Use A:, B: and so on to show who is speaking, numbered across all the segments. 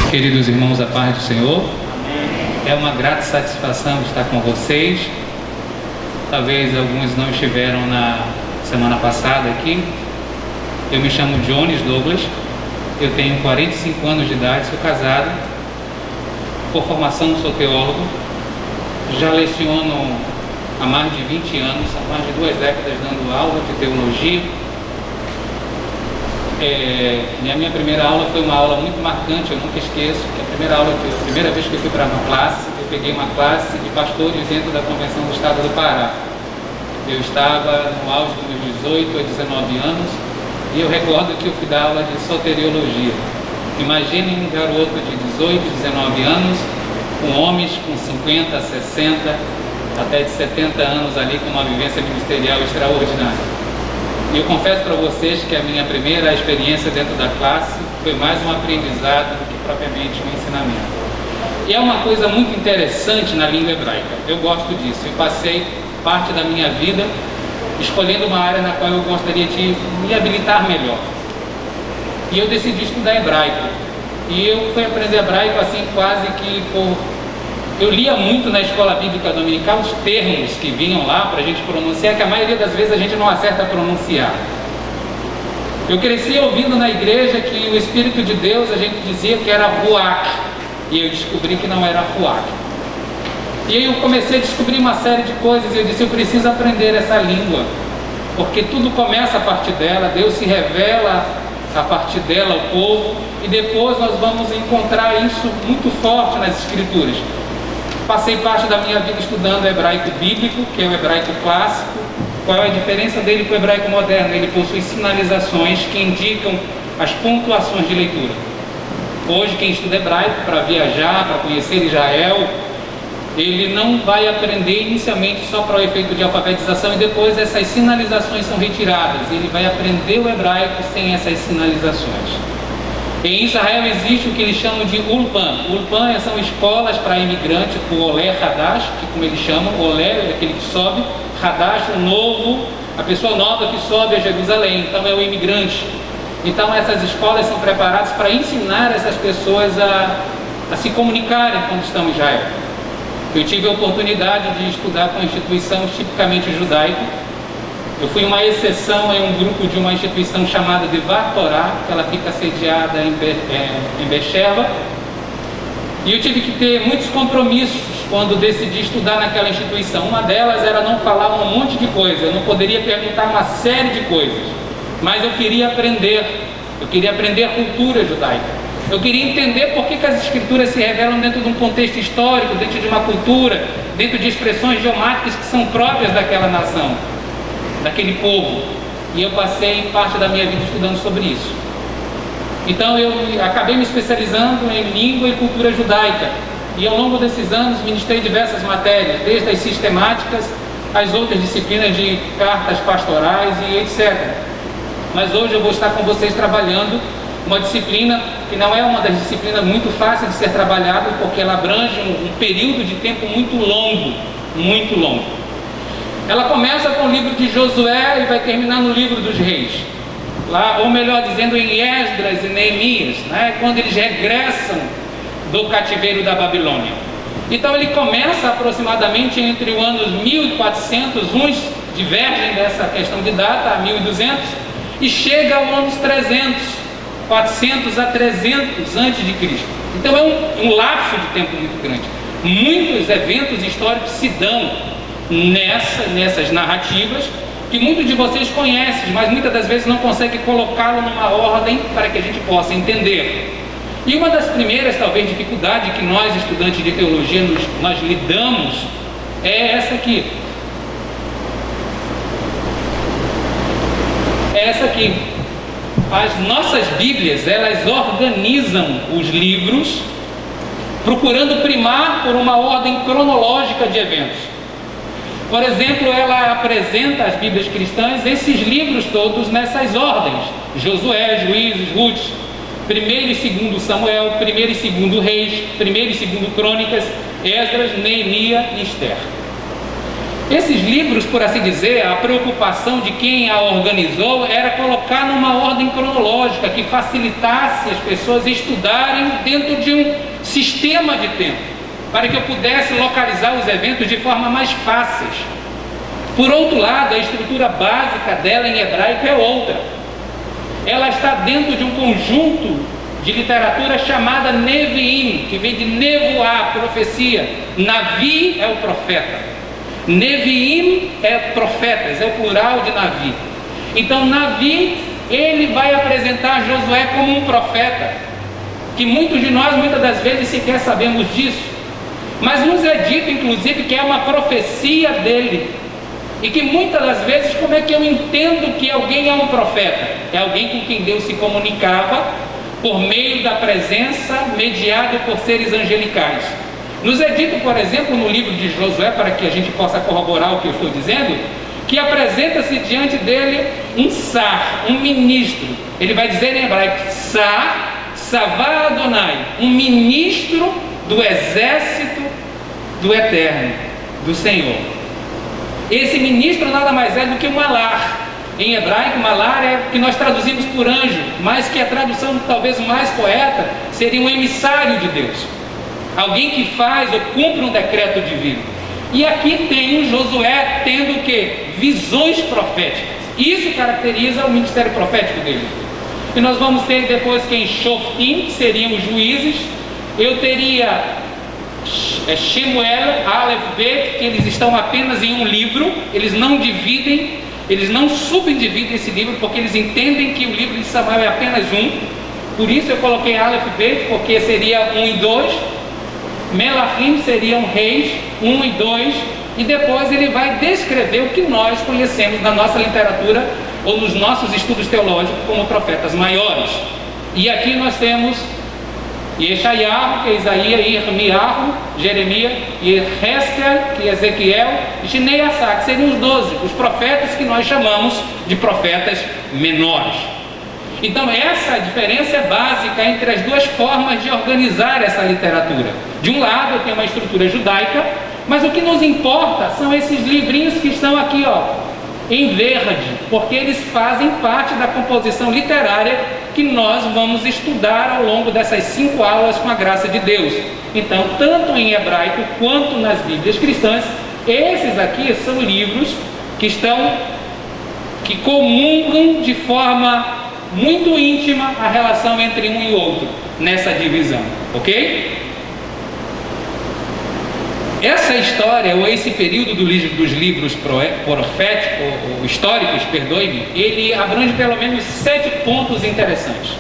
A: Queridos irmãos, a paz do Senhor. É uma grata satisfação estar com vocês. Talvez alguns não estiveram na semana passada aqui. Eu me chamo Jones Douglas, eu tenho 45 anos de idade, sou casado. Por formação sou teólogo, já leciono há mais de 20 anos, há mais de 2 décadas dando aula de teologia. A minha primeira aula foi uma aula muito marcante, eu nunca esqueço, que a primeira vez que eu fui para uma classe, eu peguei uma classe de pastores dentro da Convenção do Estado do Pará. Eu estava no auge dos meus 18 a 19 anos e eu recordo que eu fui dar aula de soteriologia. Imaginem um garoto de 18, 19 anos, com homens com 50, 60, até de 70 anos ali, com uma vivência ministerial extraordinária. E eu confesso para vocês que a minha primeira experiência dentro da classe foi mais um aprendizado do que propriamente um ensinamento. E é uma coisa muito interessante na língua hebraica, eu gosto disso. Eu passei parte da minha vida escolhendo uma área na qual eu gostaria de me habilitar melhor. E eu decidi estudar hebraico. E eu fui aprender hebraico assim quase que por... Eu lia muito na escola bíblica dominical os termos que vinham lá para a gente pronunciar, que a maioria das vezes a gente não acerta a pronunciar. Eu cresci ouvindo na igreja que o Espírito de Deus, a gente dizia que era Ruach, e eu descobri que não era Ruach. E aí eu comecei a descobrir uma série de coisas, e eu disse, eu preciso aprender essa língua, porque tudo começa a partir dela, Deus se revela a partir dela ao povo, e depois nós vamos encontrar isso muito forte nas Escrituras. Passei parte da minha vida estudando o hebraico bíblico, que é o hebraico clássico. Qual é a diferença dele com o hebraico moderno? Ele possui sinalizações que indicam as pontuações de leitura. Hoje, quem estuda hebraico para viajar, para conhecer Israel, ele não vai aprender inicialmente só para o efeito de alfabetização e depois essas sinalizações são retiradas. Ele vai aprender o hebraico sem essas sinalizações. Em Israel existe o que eles chamam de Ulpan. Ulpan são escolas para imigrantes, o Olé Hadash, que como eles chamam, Olé é aquele que sobe, Hadash, o novo, a pessoa nova que sobe a Jerusalém, então é o imigrante. Então essas escolas são preparadas para ensinar essas pessoas a se comunicarem quando estão em Israel. Eu tive a oportunidade de estudar com uma instituição tipicamente judaica. Eu fui uma exceção em um grupo de uma instituição chamada de Devar Torah, que ela fica sediada em Beersheba. E eu tive que ter muitos compromissos quando decidi estudar naquela instituição. Uma delas era não falar um monte de coisa, eu não poderia perguntar uma série de coisas. Mas eu queria aprender a cultura judaica. Eu queria entender por que as escrituras se revelam dentro de um contexto histórico, dentro de uma cultura, dentro de expressões idiomáticas que são próprias daquela nação, daquele povo. E eu passei parte da minha vida estudando sobre isso. Então eu acabei me especializando em língua e cultura judaica. E ao longo desses anos ministrei diversas matérias, desde as sistemáticas às outras disciplinas de cartas pastorais e etc. Mas hoje eu vou estar com vocês trabalhando uma disciplina que não é uma das disciplinas muito fáceis de ser trabalhada, porque ela abrange um período de tempo muito longo, muito longo. Ela começa com o livro de Josué e vai terminar no livro dos reis. Lá, ou melhor dizendo, em Esdras e Neemias, né, quando eles regressam do cativeiro da Babilônia. Então ele começa aproximadamente entre o ano 1400, uns divergem dessa questão de data, a 1200, e chega ao ano 300, 400 a 300 antes de Cristo. Então é um lapso de tempo muito grande. Muitos eventos históricos se dão nessas narrativas que muitos de vocês conhecem, mas muitas das vezes não conseguem colocá-lo numa ordem para que a gente possa entender. E uma das primeiras, talvez, dificuldades que nós, estudantes de teologia, nós lidamos é essa aqui. É essa aqui. As nossas Bíblias, elas organizam os livros procurando primar por uma ordem cronológica de eventos. Por exemplo, ela apresenta às Bíblias cristãs esses livros todos nessas ordens: Josué, Juízes, Ruth, 1º e 2º Samuel, 1º e 2º Reis, 1º e 2º Crônicas, Esdras, Neemias e Esther. Esses livros, por assim dizer, a preocupação de quem a organizou era colocar numa ordem cronológica que facilitasse as pessoas estudarem dentro de um sistema de tempo, para que eu pudesse localizar os eventos de forma mais fácil. Por outro lado, a estrutura básica dela em hebraico é outra. Ela está dentro de um conjunto de literatura chamada Neviim, que vem de nevoar, profecia. Navi é o profeta. Neviim é profetas, é o plural de Navi. Então Navi, ele vai apresentar Josué como um profeta, que muitos de nós muitas das vezes sequer sabemos disso, mas nos é dito inclusive que é uma profecia dele, e que muitas das vezes, como é que eu entendo que alguém é um profeta? É alguém com quem Deus se comunicava por meio da presença, mediado por seres angelicais. Nos é dito, por exemplo, no livro de Josué, para que a gente possa corroborar o que eu estou dizendo, que apresenta-se diante dele um sar, um ministro. Ele vai dizer em hebraico, sar, savá Adonai, um ministro do exército do Eterno, do Senhor. Esse ministro nada mais é do que um malar. Em hebraico, malar é o que nós traduzimos por anjo, mas que a tradução talvez mais correta seria um emissário de Deus. Alguém que faz ou cumpre um decreto divino. E aqui tem o Josué tendo o quê? Visões proféticas. Isso caracteriza o ministério profético dele. E nós vamos ter depois que em Shoftim, que seriam os juízes. Eu teria Shemuel, Aleph, Bet, que eles estão apenas em um livro. Eles não dividem, eles não subdividem esse livro, porque eles entendem que o livro de Samuel é apenas um. Por isso eu coloquei Aleph, Bet, porque seria 1 e 2. Melachim seriam reis 1 e 2, e depois ele vai descrever o que nós conhecemos na nossa literatura ou nos nossos estudos teológicos como profetas maiores. E aqui nós temos Yeshayahu, que é Isaías, Irmiyahu, Jeremias, Yeheskel, que é Ezequiel, e Shinei Assá, que seriam os 12, os profetas que nós chamamos de profetas menores. Então essa diferença é básica entre as duas formas de organizar essa literatura. De um lado tem uma estrutura judaica, mas o que nos importa são esses livrinhos que estão aqui, em verde, porque eles fazem parte da composição literária que nós vamos estudar ao longo dessas 5 aulas com a graça de Deus. Então, tanto em hebraico quanto nas Bíblias cristãs, esses aqui são livros que comungam de forma muito íntima a relação entre um e outro nessa divisão, ok? Essa história, ou esse período dos livros proféticos, ou históricos, perdoe-me, ele abrange pelo menos 7 pontos interessantes.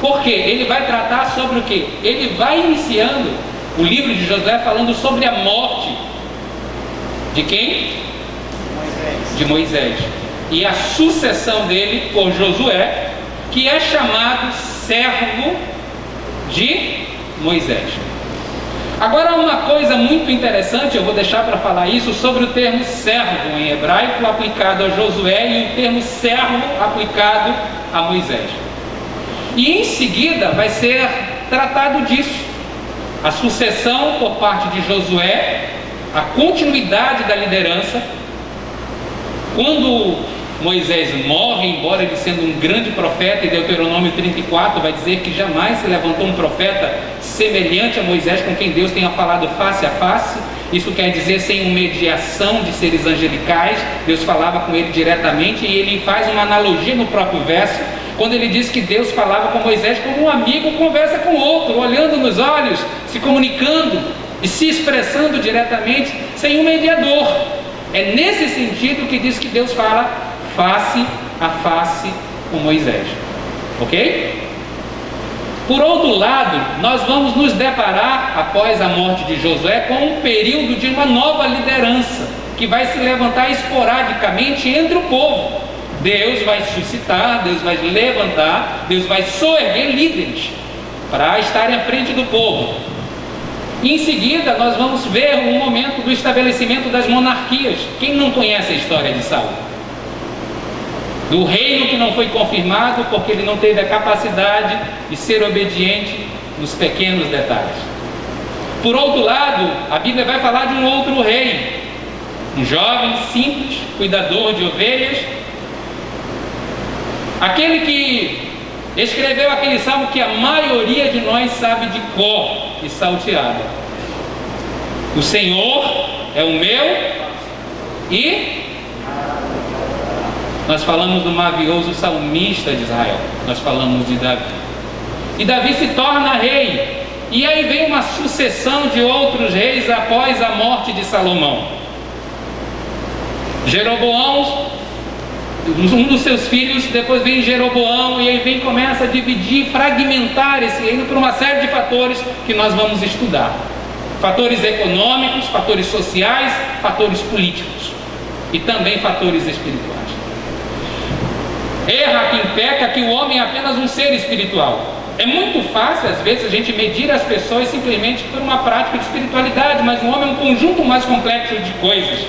A: Por quê? Ele vai tratar sobre o quê? Ele vai iniciando o livro de Josué falando sobre a morte de quem? Moisés. De Moisés. E a sucessão dele por Josué, que é chamado servo de Moisés. Agora, uma coisa muito interessante, eu vou deixar para falar isso, sobre o termo servo em hebraico aplicado a Josué e o termo servo aplicado a Moisés. E em seguida vai ser tratado disso, a sucessão por parte de Josué, a continuidade da liderança. Quando Moisés morre, embora ele sendo um grande profeta, e Deuteronômio 34 vai dizer que jamais se levantou um profeta semelhante a Moisés, com quem Deus tenha falado face a face. Isso quer dizer sem uma mediação de seres angelicais. Deus falava com ele diretamente, e ele faz uma analogia no próprio verso, quando ele diz que Deus falava com Moisés como um amigo conversa com outro, olhando nos olhos, se comunicando e se expressando diretamente, sem um mediador. É nesse sentido que diz que Deus fala face a face com Moisés, ok? Por outro lado, nós vamos nos deparar, após a morte de Josué, com um período de uma nova liderança, que vai se levantar esporadicamente entre o povo. Deus vai suscitar, Deus vai levantar, Deus vai soerguer líderes para estarem à frente do povo. Em seguida, nós vamos ver um momento do estabelecimento das monarquias. Quem não conhece a história de Saul? Do reino que não foi confirmado porque ele não teve a capacidade de ser obediente nos pequenos detalhes. Por outro lado, a Bíblia vai falar de um outro rei, Um jovem simples, cuidador de ovelhas, aquele que escreveu aquele salmo que a maioria de nós sabe de cor e salteado. O Senhor é o meu e nós falamos do mavioso salmista de Israel, nós falamos de Davi. E Davi se torna rei, e aí vem uma sucessão de outros reis após a morte de Salomão. Jeroboão, um dos seus filhos, depois vem Jeroboão, e aí vem, começa a dividir, fragmentar esse reino por uma série de fatores que nós vamos estudar. Fatores econômicos, fatores sociais, fatores políticos e também fatores espirituais. Erra quem peca que o homem é apenas um ser espiritual. É muito fácil, às vezes, a gente medir as pessoas simplesmente por uma prática de espiritualidade, mas o homem é um conjunto mais complexo de coisas.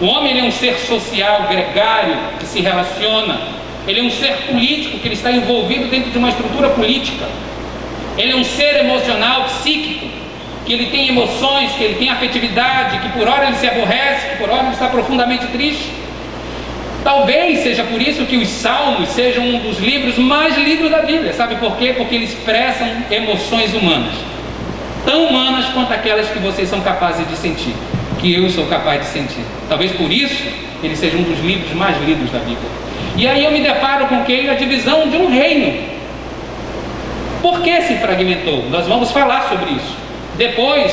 A: O homem, ele é um ser social, gregário, que se relaciona. Ele é um ser político, que ele está envolvido dentro de uma estrutura política. Ele é um ser emocional, psíquico, que ele tem emoções, que ele tem afetividade, que por hora ele se aborrece, que por hora ele está profundamente triste. Talvez seja por isso que os Salmos sejam um dos livros mais lidos da Bíblia. Sabe por quê? Porque eles expressam emoções humanas, tão humanas quanto aquelas que vocês são capazes de sentir, que eu sou capaz de sentir. Talvez por isso ele seja um dos livros mais lidos da Bíblia. E aí eu me deparo com a divisão de um reino. Por que se fragmentou? Nós vamos falar sobre isso. Depois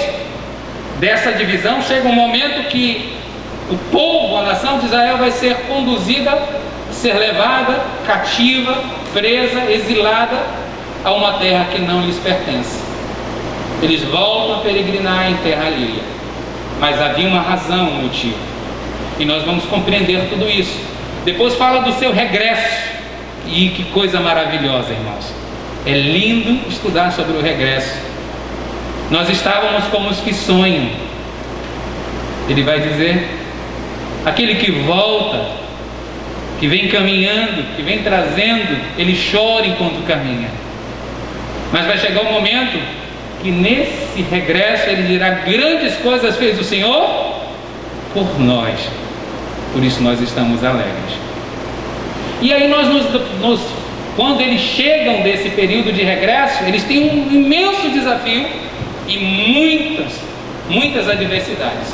A: dessa divisão chega um momento que o povo, a nação de Israel, vai ser conduzida, ser levada cativa, presa, exilada a uma terra que não lhes pertence. Eles voltam a peregrinar em terra alheia, mas havia uma razão, um motivo, e nós vamos compreender tudo isso. Depois fala do seu regresso, e que coisa maravilhosa, irmãos. É lindo estudar sobre o regresso. Nós estávamos como os que sonham. Ele vai dizer: aquele que volta, que vem caminhando, que vem trazendo, ele chora enquanto caminha. Mas vai chegar um momento que nesse regresso ele dirá: grandes coisas fez o Senhor por nós, por isso nós estamos alegres. E aí quando eles chegam desse período de regresso, eles têm um imenso desafio e muitas adversidades.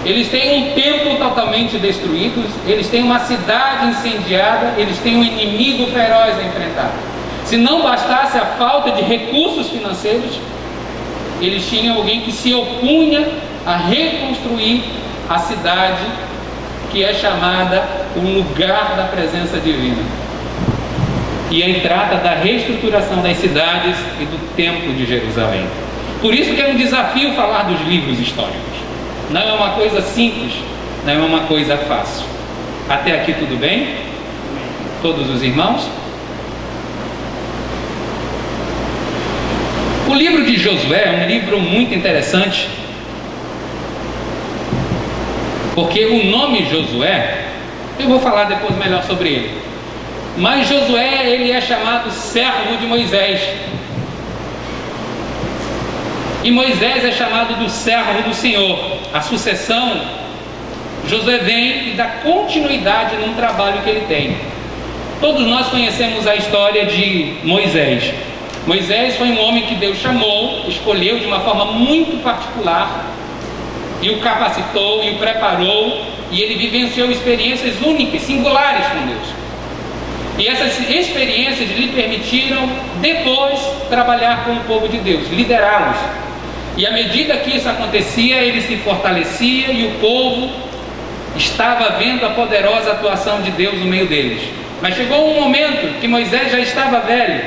A: Eles têm um templo totalmente destruído, eles têm uma cidade incendiada, eles têm um inimigo feroz a enfrentar. Se não bastasse a falta de recursos financeiros, eles tinham alguém que se opunha a reconstruir a cidade, que é chamada o lugar da presença divina. E aí trata da reestruturação das cidades e do templo de Jerusalém. Por isso que é um desafio falar dos livros históricos. Não é uma coisa simples, não é uma coisa fácil. Até aqui tudo bem? Todos os irmãos? O livro de Josué é um livro muito interessante, porque o nome Josué, eu vou falar depois melhor sobre ele, mas Josué, ele é chamado servo de Moisés, e Moisés é chamado do servo do Senhor. A sucessão, Josué vem e dá continuidade num trabalho que ele tem. Todos nós conhecemos a história de Moisés. Moisés foi um homem que Deus chamou, escolheu de uma forma muito particular, e o capacitou, e o preparou, e ele vivenciou experiências únicas, singulares com Deus. E essas experiências lhe permitiram depois trabalhar com o povo de Deus, liderá-los. E à medida que isso acontecia, ele se fortalecia e o povo estava vendo a poderosa atuação de Deus no meio deles. Mas chegou um momento que Moisés já estava velho,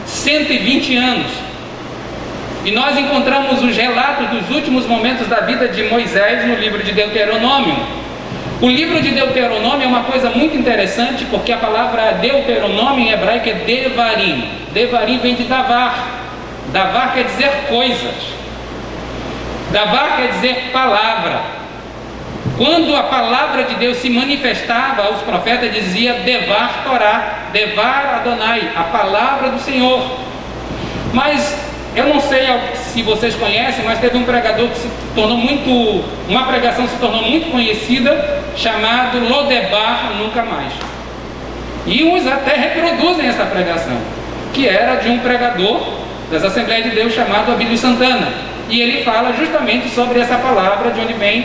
A: 120 anos. E nós encontramos os relatos dos últimos momentos da vida de Moisés no livro de Deuteronômio. O livro de Deuteronômio é uma coisa muito interessante, porque a palavra Deuteronômio em hebraico é Devarim. Devarim vem de Davar. Davar quer dizer coisas. Davar quer dizer palavra. Quando a palavra de Deus se manifestava aos profetas, dizia Devar Torá, Devar Adonai, a palavra do Senhor. Mas Eu não sei se vocês conhecem, mas teve um pregador que uma pregação se tornou muito conhecida, chamado Lodebar Nunca Mais. E uns até reproduzem essa pregação, que era de um pregador das Assembleias de Deus chamado Abílio Santana. E ele fala justamente sobre essa palavra, de onde vem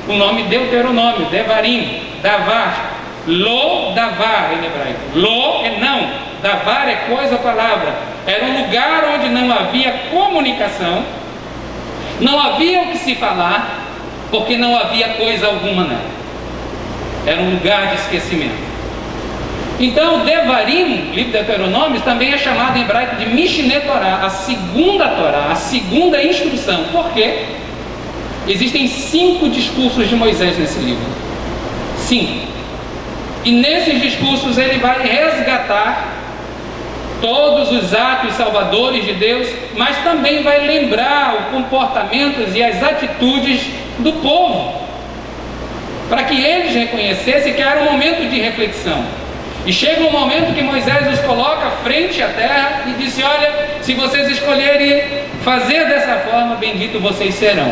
A: o nome Deuteronômio, Devarim, Davar, Lo, Davar em hebraico. Lo é não, Davar é coisa ou palavra. Era um lugar onde não havia comunicação, não havia o que se falar, porque não havia coisa alguma nela. Era um lugar de esquecimento. Então, Devarim, livro de Deuteronômio, também é chamado em hebraico de Mishneh Torah, a segunda instrução. Por quê? Existem 5 discursos de Moisés nesse livro. 5. E nesses discursos ele vai resgatar todos os atos salvadores de Deus, mas também vai lembrar os comportamentos e as atitudes do povo, para que eles reconhecessem que era um momento de reflexão. E chega um momento que Moisés os coloca frente à terra e disse: olha, se vocês escolherem fazer dessa forma, bendito vocês serão.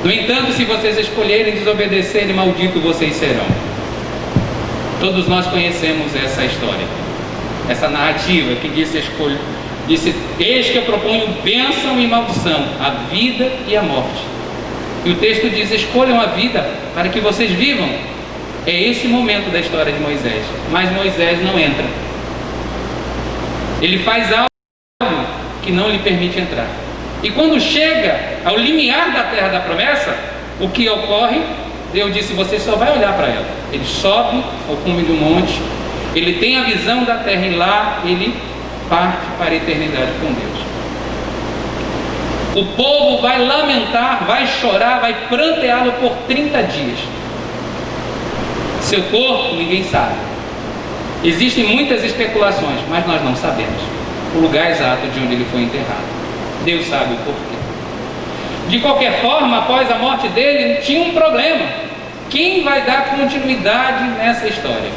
A: No entanto, se vocês escolherem desobedecer, maldito vocês serão. Todos nós conhecemos essa história, essa narrativa que disse: eis que eu proponho bênção e maldição, a vida e a morte. E o texto diz: escolham a vida para que vocês vivam. É esse momento da história de Moisés. Mas Moisés não entra. Ele faz algo que não lhe permite entrar. E quando chega ao limiar da terra da promessa, o que ocorre? Deus disse: você só vai olhar para ela. Ele sobe ao cume do monte, ele tem a visão da terra e lá ele parte para a eternidade com Deus. O povo vai lamentar, vai chorar, vai pranteá-lo por 30 dias. Seu corpo, ninguém sabe. Existem muitas especulações, mas nós não sabemos o lugar exato de onde ele foi enterrado. Deus sabe o porquê. De qualquer forma, após a morte dele, tinha um problema. Quem vai dar continuidade nessa história?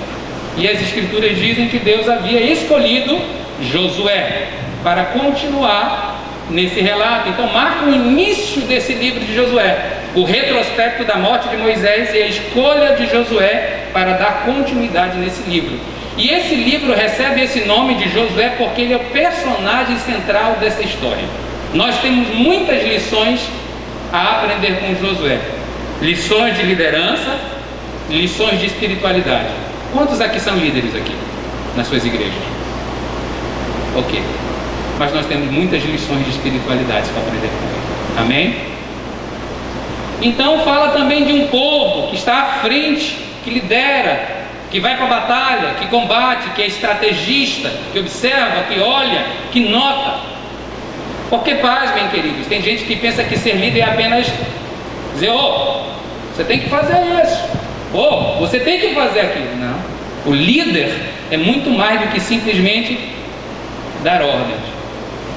A: E as escrituras dizem que Deus havia escolhido Josué para continuar nesse relato. Então marca o início desse livro de Josué, o retrospecto da morte de Moisés e a escolha de Josué para dar continuidade nesse livro. E esse livro recebe esse nome de Josué porque ele é o personagem central dessa história. Nós temos muitas lições a aprender com Josué. Lições de liderança, lições de espiritualidade. Quantos aqui são líderes aqui, nas suas igrejas? Ok. Mas nós temos muitas lições de espiritualidade para aprender com ele. Amém? Então fala também de um povo que está à frente, que lidera, que vai para a batalha, que combate, que é estrategista, que observa, que olha, que nota. Porque, pasmem, queridos, tem gente que pensa que ser líder é apenas dizer: você tem que fazer isso, você tem que fazer aquilo. Não. O líder é muito mais do que simplesmente dar ordens.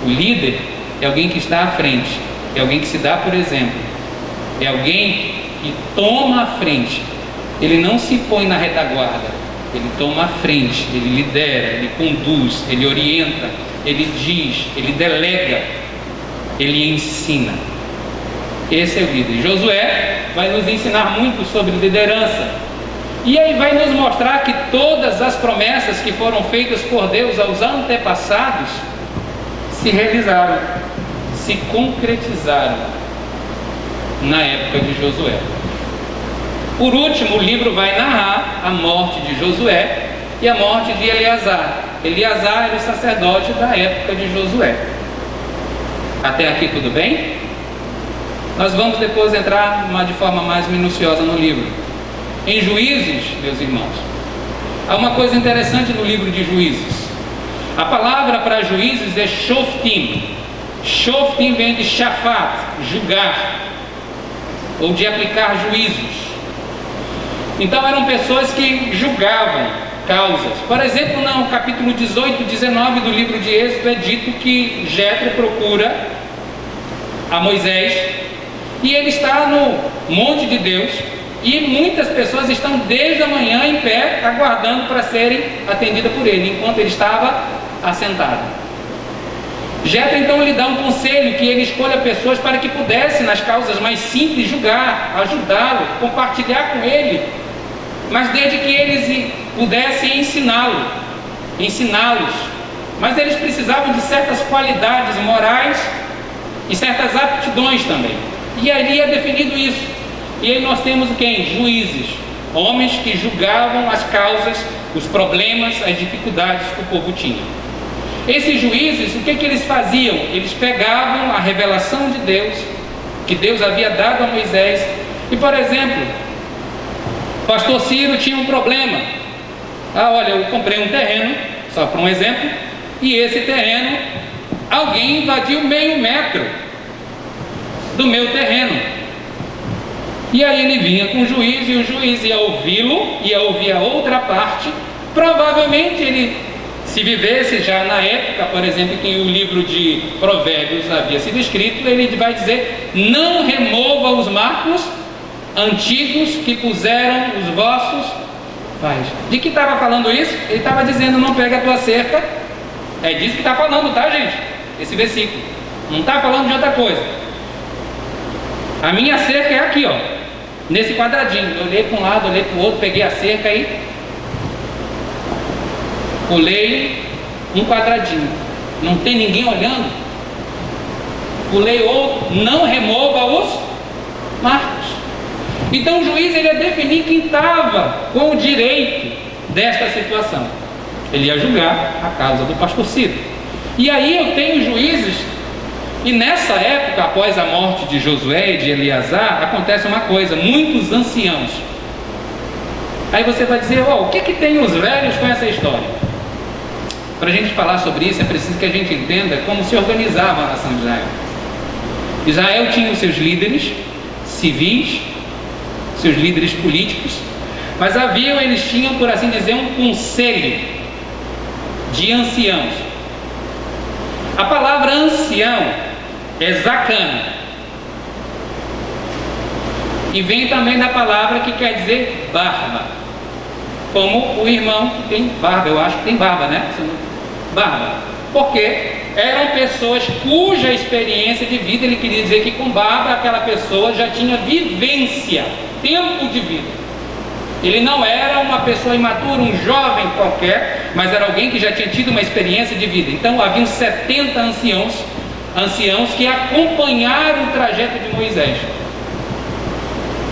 A: O líder é alguém que está à frente, é alguém que se dá por exemplo, é alguém que toma a frente. Ele não se põe na retaguarda, ele toma a frente, ele lidera, ele conduz, ele orienta, ele diz, ele delega, ele ensina. Esse é o líder. Josué vai nos ensinar muito sobre liderança. E aí vai nos mostrar que todas as promessas que foram feitas por Deus aos antepassados se realizaram, se concretizaram na época de Josué. Por último, o livro vai narrar a morte de Josué e a morte de Eleazar. Eleazar era o sacerdote da época de Josué. Até aqui tudo bem? Nós vamos depois entrar de forma mais minuciosa no livro. Em Juízes, meus irmãos, há uma coisa interessante no livro de Juízes. A palavra para Juízes é Shoftim. Shoftim vem de Shafat, julgar, ou de aplicar juízos. Então eram pessoas que julgavam causas. Por exemplo, no capítulo 18 e 19 do livro de Êxodo é dito que Jetro procura a Moisés e ele está no monte de Deus e muitas pessoas estão desde a manhã em pé aguardando para serem atendidas por ele, enquanto ele estava assentado. Jetro então lhe dá um conselho, que ele escolha pessoas para que pudesse, nas causas mais simples, julgar, ajudá-lo, compartilhar com ele, mas desde que eles pudessem ensiná-los. Mas eles precisavam de certas qualidades morais e certas aptidões também. E ali é definido isso. E aí nós temos quem? Juízes, homens que julgavam as causas, os problemas, as dificuldades que o povo tinha. Esses juízes, o que eles faziam? Eles pegavam a revelação de Deus, que Deus havia dado a Moisés, e, por exemplo, o pastor Ciro tinha um problema. Olha, eu comprei um terreno, só para um exemplo, e esse terreno, alguém invadiu meio metro do meu terreno. E aí ele vinha com o juiz, e o juiz ia ouvi-lo, ia ouvir a outra parte. Provavelmente ele, se vivesse já na época, por exemplo, que o livro de Provérbios havia sido escrito, ele vai dizer: não remova os marcos antigos que puseram os vossos pais. De que estava falando isso? Ele estava dizendo: não pega a tua cerca. É disso que está falando, tá, gente? Esse versículo não está falando de outra coisa. A minha cerca é aqui, ó, nesse quadradinho. Eu olhei para um lado, olhei para o outro, peguei a cerca e pulei um quadradinho. Não tem ninguém olhando. Pulei outro. Não remova os marcos. Então o juiz ele ia definir quem estava com o direito desta situação. Ele ia julgar a causa do pastor Ciro. E aí eu tenho juízes, e nessa época, após a morte de Josué e de Eleazar, acontece uma coisa: muitos anciãos. Aí você vai dizer: o que tem os velhos com essa história? Para a gente falar sobre isso, é preciso que a gente entenda como se organizava a nação de Israel. Israel tinha os seus líderes civis, seus líderes políticos, mas eles tinham, por assim dizer, um conselho de anciãos. A palavra ancião é zacan, e vem também da palavra que quer dizer barba, como o irmão que tem barba. Eu acho que tem barba, né? Barba, porque eram pessoas cuja experiência de vida, ele queria dizer que com barba aquela pessoa já tinha vivência, tempo de vida. Ele não era uma pessoa imatura, um jovem qualquer, mas era alguém que já tinha tido uma experiência de vida. Então haviam 70 anciãos que acompanharam o trajeto de Moisés,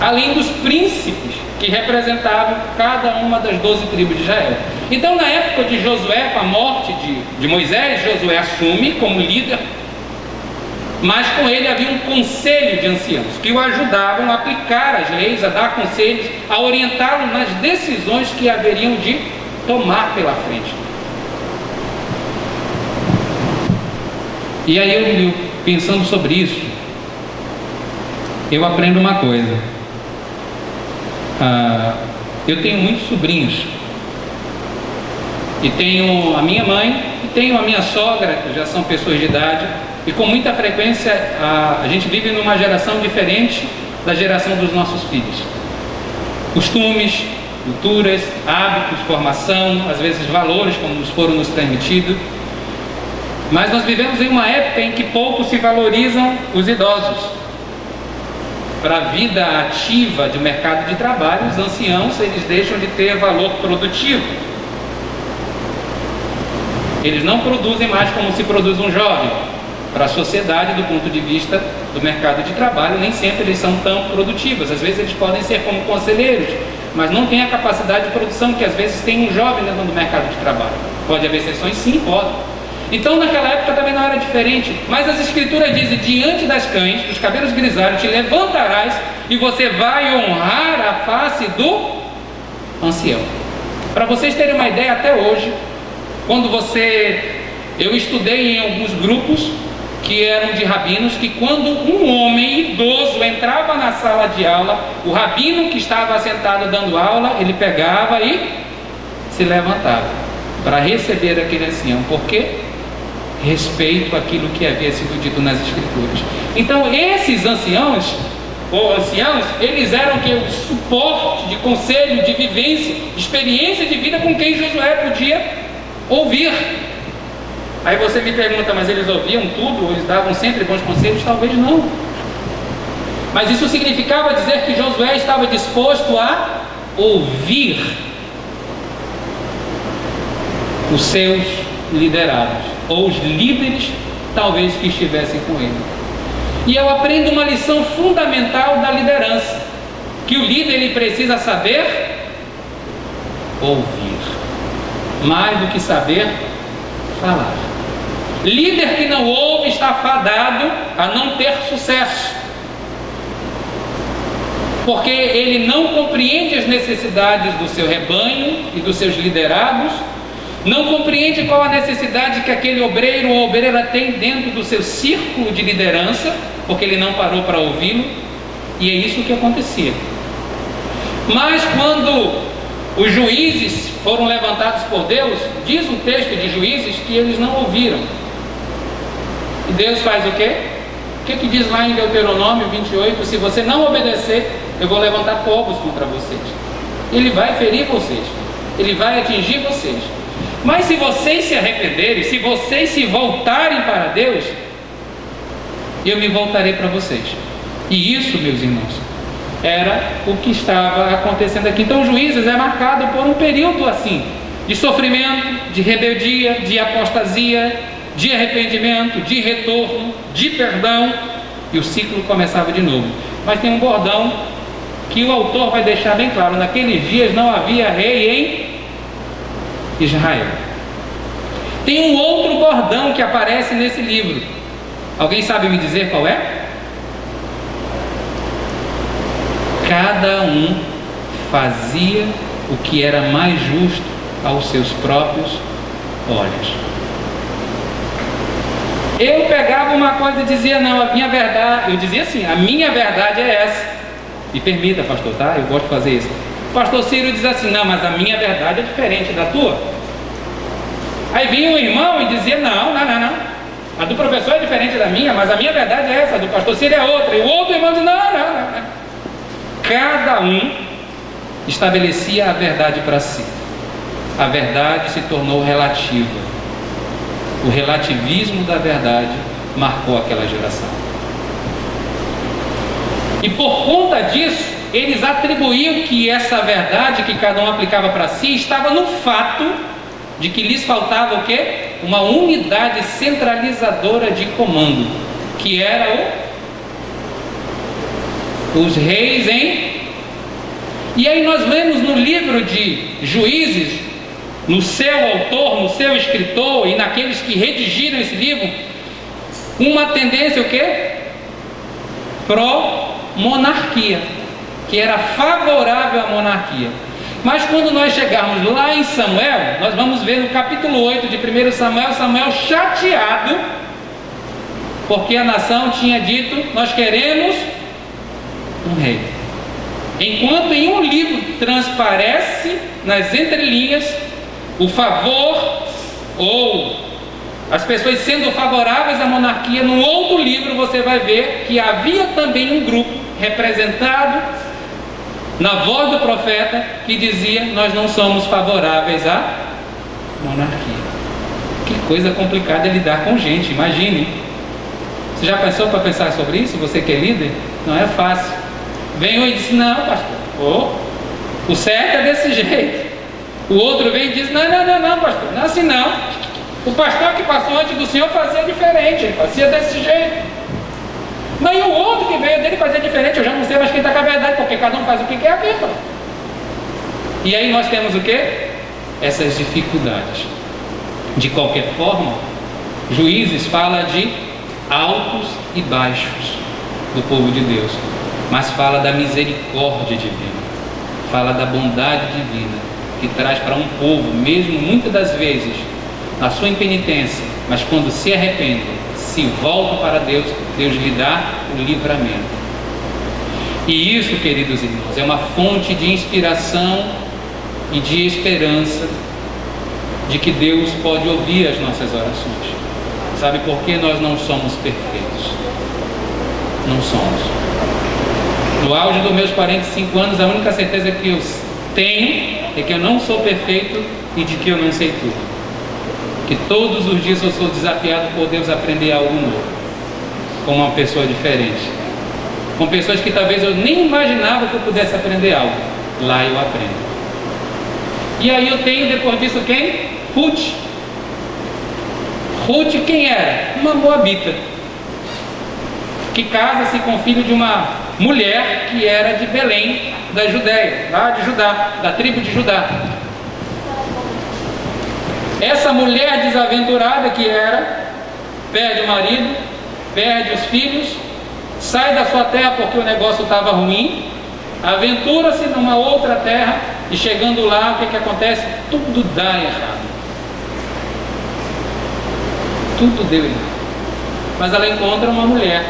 A: além dos príncipes que representavam cada uma das 12 tribos de Israel. Então, na época de Josué, com a morte de Moisés, Josué assume como líder, mas com ele havia um conselho de anciãos que o ajudavam a aplicar as leis, a dar conselhos, a orientá-lo nas decisões que haveriam de tomar pela frente. E aí eu pensando sobre isso, eu aprendo uma coisa. Eu tenho muitos sobrinhos, e tenho a minha mãe e tenho a minha sogra, que já são pessoas de idade, e com muita frequência a gente vive numa geração diferente da geração dos nossos filhos. Costumes, culturas, hábitos, formação, às vezes valores como nos foram nos transmitidos. Mas nós vivemos em uma época em que pouco se valorizam os idosos. Para a vida ativa de mercado de trabalho, os anciãos eles deixam de ter valor produtivo. Eles não produzem mais como se produz um jovem. Para a sociedade, do ponto de vista do mercado de trabalho, nem sempre eles são tão produtivos. Às vezes eles podem ser como conselheiros, mas não têm a capacidade de produção que às vezes tem um jovem dentro do mercado de trabalho. Pode haver exceções? Sim, pode. Então naquela época também não era diferente. Mas as escrituras dizem: diante das cães, dos cabelos grisalhos, te levantarás e você vai honrar a face do ancião. Para vocês terem uma ideia, até hoje, eu estudei em alguns grupos que eram de rabinos, que quando um homem idoso entrava na sala de aula, o rabino que estava sentado dando aula, ele pegava e se levantava para receber aquele ancião. Por quê? Respeito àquilo que havia sido dito nas escrituras. Então esses anciãos, eles eram o suporte de conselho, de vivência, de experiência de vida com quem Josué podia ouvir. Aí você me pergunta, mas eles ouviam tudo? Ou eles davam sempre bons conselhos? Talvez não. Mas isso significava dizer que Josué estava disposto a ouvir os seus liderados, ou os líderes, talvez, que estivessem com ele. E eu aprendo uma lição fundamental da liderança, que o líder ele precisa saber ouvir, mais do que saber falar. Líder que não ouve está fadado a não ter sucesso, porque ele não compreende as necessidades do seu rebanho e dos seus liderados, não compreende qual a necessidade que aquele obreiro ou obreira tem dentro do seu círculo de liderança, porque ele não parou para ouvi-lo, e é isso que acontecia. Mas quando os juízes foram levantados por Deus, diz o texto de Juízes que eles não ouviram. E Deus faz o quê? O que diz lá em Deuteronômio 28? Se você não obedecer, eu vou levantar povos contra vocês. Ele vai ferir vocês, ele vai atingir vocês. Mas se vocês se arrependerem, se vocês se voltarem para Deus, eu me voltarei para vocês. E isso, meus irmãos, era o que estava acontecendo aqui. Então, Juízes é marcado por um período assim, de sofrimento, de rebeldia, de apostasia, de arrependimento, de retorno, de perdão, e o ciclo começava de novo. Mas tem um bordão que o autor vai deixar bem claro: naqueles dias não havia rei em Israel. Tem um outro bordão que aparece nesse livro. Alguém sabe me dizer qual é? Cada um fazia o que era mais justo aos seus próprios olhos. Eu pegava uma coisa e dizia, não, a minha verdade, eu dizia assim, a minha verdade é essa. Me permita, pastor, tá? Eu gosto de fazer isso. O pastor Ciro diz assim, não, mas a minha verdade é diferente da tua. Aí vinha um irmão e dizia, não. A do professor é diferente da minha, mas a minha verdade é essa, a do pastor Ciro é outra. E o outro irmão diz, não. Cada um estabelecia a verdade para si. A verdade se tornou relativa. O relativismo da verdade marcou aquela geração. E por conta disso, eles atribuíam que essa verdade que cada um aplicava para si estava no fato de que lhes faltava o quê? Uma unidade centralizadora de comando, que era os reis em... E aí nós vemos no livro de Juízes, no seu autor, no seu escritor e naqueles que redigiram esse livro, uma tendência o quê? Pró-monarquia, que era favorável à monarquia. Mas quando nós chegarmos lá em Samuel, nós vamos ver no capítulo 8 de 1 Samuel, Samuel chateado, porque a nação tinha dito, nós queremos um rei. Enquanto em um livro transparece nas entrelinhas o favor ou as pessoas sendo favoráveis à monarquia, no outro livro você vai ver que havia também um grupo representado na voz do profeta que dizia, nós não somos favoráveis à monarquia. Que coisa complicada é lidar com gente, imagine. Você já pensou para pensar sobre isso? Você que é líder? Não é fácil. Vem um e diz, não, pastor, o certo é desse jeito. O outro vem e diz, não, pastor, não é assim não. O pastor que passou antes do senhor fazia diferente, ele fazia desse jeito. Mas e o outro que veio dele fazia diferente, eu já não sei mais quem está com a verdade, porque cada um faz o que quer aqui, pastor. E aí nós temos o quê? Essas dificuldades. De qualquer forma, Juízes fala de altos e baixos do povo de Deus, mas fala da misericórdia divina, fala da bondade divina, que traz para um povo, mesmo muitas das vezes, na sua impenitência, mas quando se arrependem, se voltam para Deus, Deus lhe dá o livramento. E isso, queridos irmãos, é uma fonte de inspiração e de esperança de que Deus pode ouvir as nossas orações. Sabe por que nós não somos perfeitos? Não somos. No auge dos meus 45 anos, a única certeza que eu tenho é que eu não sou perfeito e de que eu não sei tudo. que todos os dias eu sou desafiado por Deus a aprender algo novo, com uma pessoa diferente, com pessoas que talvez eu nem imaginava que eu pudesse aprender algo. Lá eu aprendo. E aí eu tenho depois disso quem? Ruth. Ruth quem era? Uma moabita, que casa-se com o filho de uma mulher que era de Belém, da Judéia, lá de Judá, da tribo de Judá. Essa mulher desaventurada que era, perde o marido, perde os filhos, sai da sua terra porque o negócio estava ruim, aventura-se numa outra terra e chegando lá, o que acontece? Tudo dá errado. Tudo deu errado. Mas ela encontra uma mulher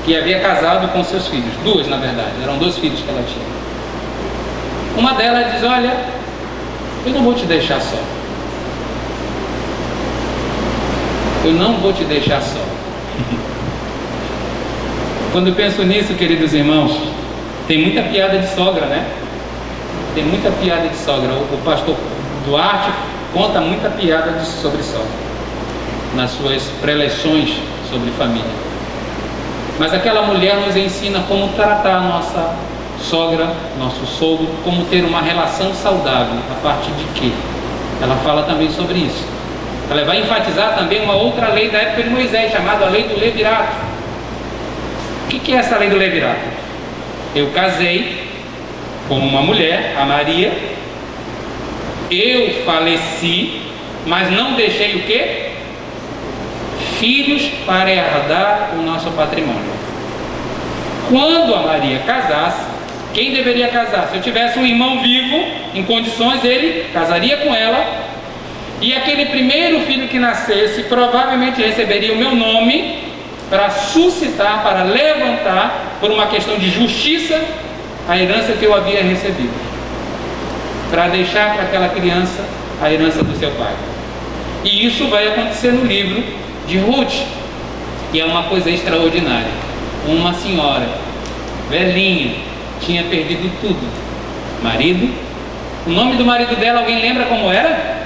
A: que havia casado com seus filhos, duas na verdade, eram 2 filhos que ela tinha. Uma delas diz: olha, eu não vou te deixar só. Eu não vou te deixar só. Quando eu penso nisso, queridos irmãos, tem muita piada de sogra, né? Tem muita piada de sogra. O pastor Duarte conta muita piada sobre sogra nas suas preleções sobre família. Mas aquela mulher nos ensina como tratar a nossa sogra, nosso sogro, como ter uma relação saudável. A partir de quê? Ela fala também sobre isso. Ela vai enfatizar também uma outra lei da época de Moisés, chamada a lei do levirato. O que é essa lei do levirato? Eu casei com uma mulher, a Maria, eu faleci, mas não deixei o quê? Filhos para herdar o nosso patrimônio. Quando a Maria casasse, quem deveria casar? Se eu tivesse um irmão vivo, em condições, ele casaria com ela, e aquele primeiro filho que nascesse provavelmente receberia o meu nome para suscitar, para levantar, por uma questão de justiça, a herança que eu havia recebido, para deixar para aquela criança a herança do seu pai. E isso vai acontecer no livro de Ruth, e é uma coisa extraordinária. Uma senhora velhinha, tinha perdido tudo, marido, o nome do marido dela, alguém lembra como era?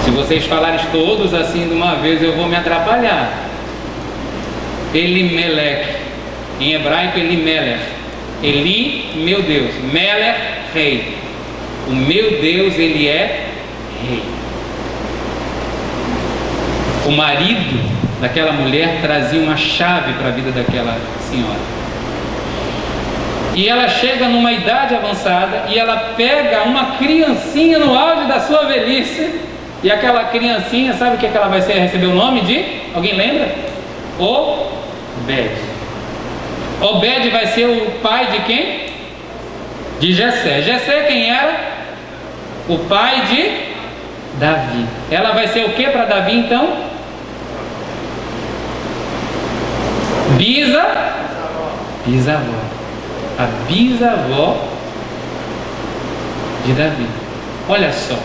A: Se vocês falarem todos assim de uma vez, eu vou me atrapalhar. Elimelech, em hebraico Elimelech. Eli, meu Deus, Melech, rei. O meu Deus, ele é rei. O marido daquela mulher trazia uma chave para a vida daquela senhora. E ela chega numa idade avançada e ela pega uma criancinha no auge da sua velhice. E aquela criancinha, sabe o que ela vai receber o nome de? Alguém lembra? Obed. Obed vai ser o pai de quem? De Jessé. Jessé quem era? O pai de Davi. Ela vai ser o que para Davi então? Bisavó. A bisavó de Davi. Olha só.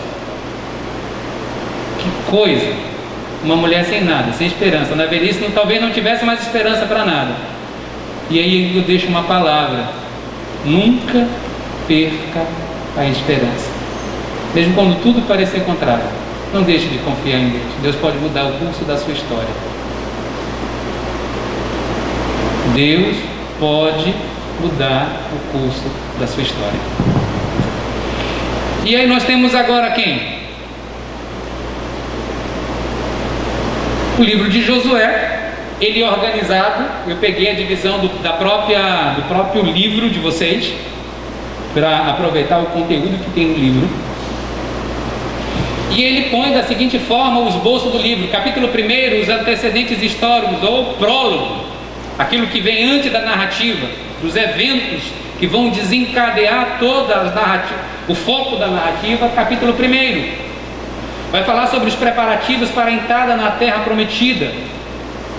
A: Que coisa, uma mulher sem nada, sem esperança, na velhice talvez não tivesse mais esperança para nada. E aí eu deixo uma palavra: nunca perca a esperança, mesmo quando tudo parecer contrário. Não deixe de confiar em Deus. Deus pode mudar o curso da sua história. Deus pode mudar o curso da sua história. E aí nós temos agora quem? O livro de Josué, ele é organizado. Eu peguei a divisão do próprio livro de vocês, para aproveitar o conteúdo que tem no livro. E ele põe da seguinte forma o esboço do livro: capítulo 1, os antecedentes históricos, ou prólogo, aquilo que vem antes da narrativa, dos eventos que vão desencadear toda a narrativa, o foco da narrativa. Capítulo 1 vai falar sobre os preparativos para a entrada na terra prometida,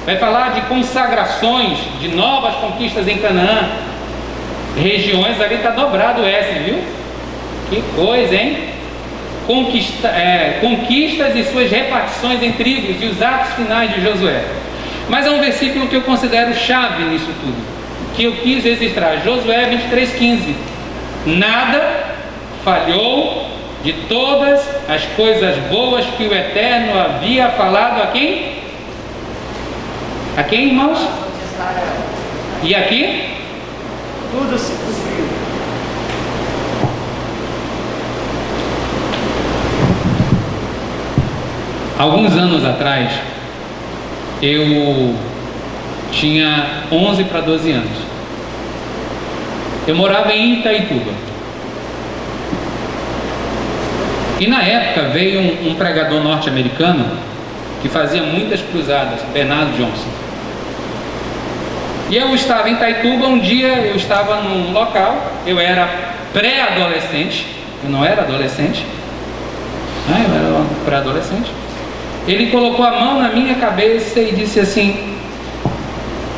A: vai falar de consagrações, de novas conquistas em Canaã, regiões. Ali está dobrado o S, viu? Que coisa, hein? Conquistas e suas repartições em tribos e os atos finais de Josué. Mas é um versículo que eu considero chave nisso tudo, que eu quis registrar. Josué 23:15. Nada falhou de todas as coisas boas que o Eterno havia falado a quem? A quem, irmãos? E aqui?
B: Tudo se cumpriu.
A: Alguns anos atrás, eu tinha 11 para 12 anos. Eu morava em Itaituba. E na época veio um pregador norte-americano que fazia muitas cruzadas, Bernard Johnson. E eu estava em Itaituba, um dia eu estava num local, eu era pré-adolescente, eu não era adolescente, né? Eu era pré-adolescente. Ele colocou a mão na minha cabeça e disse assim: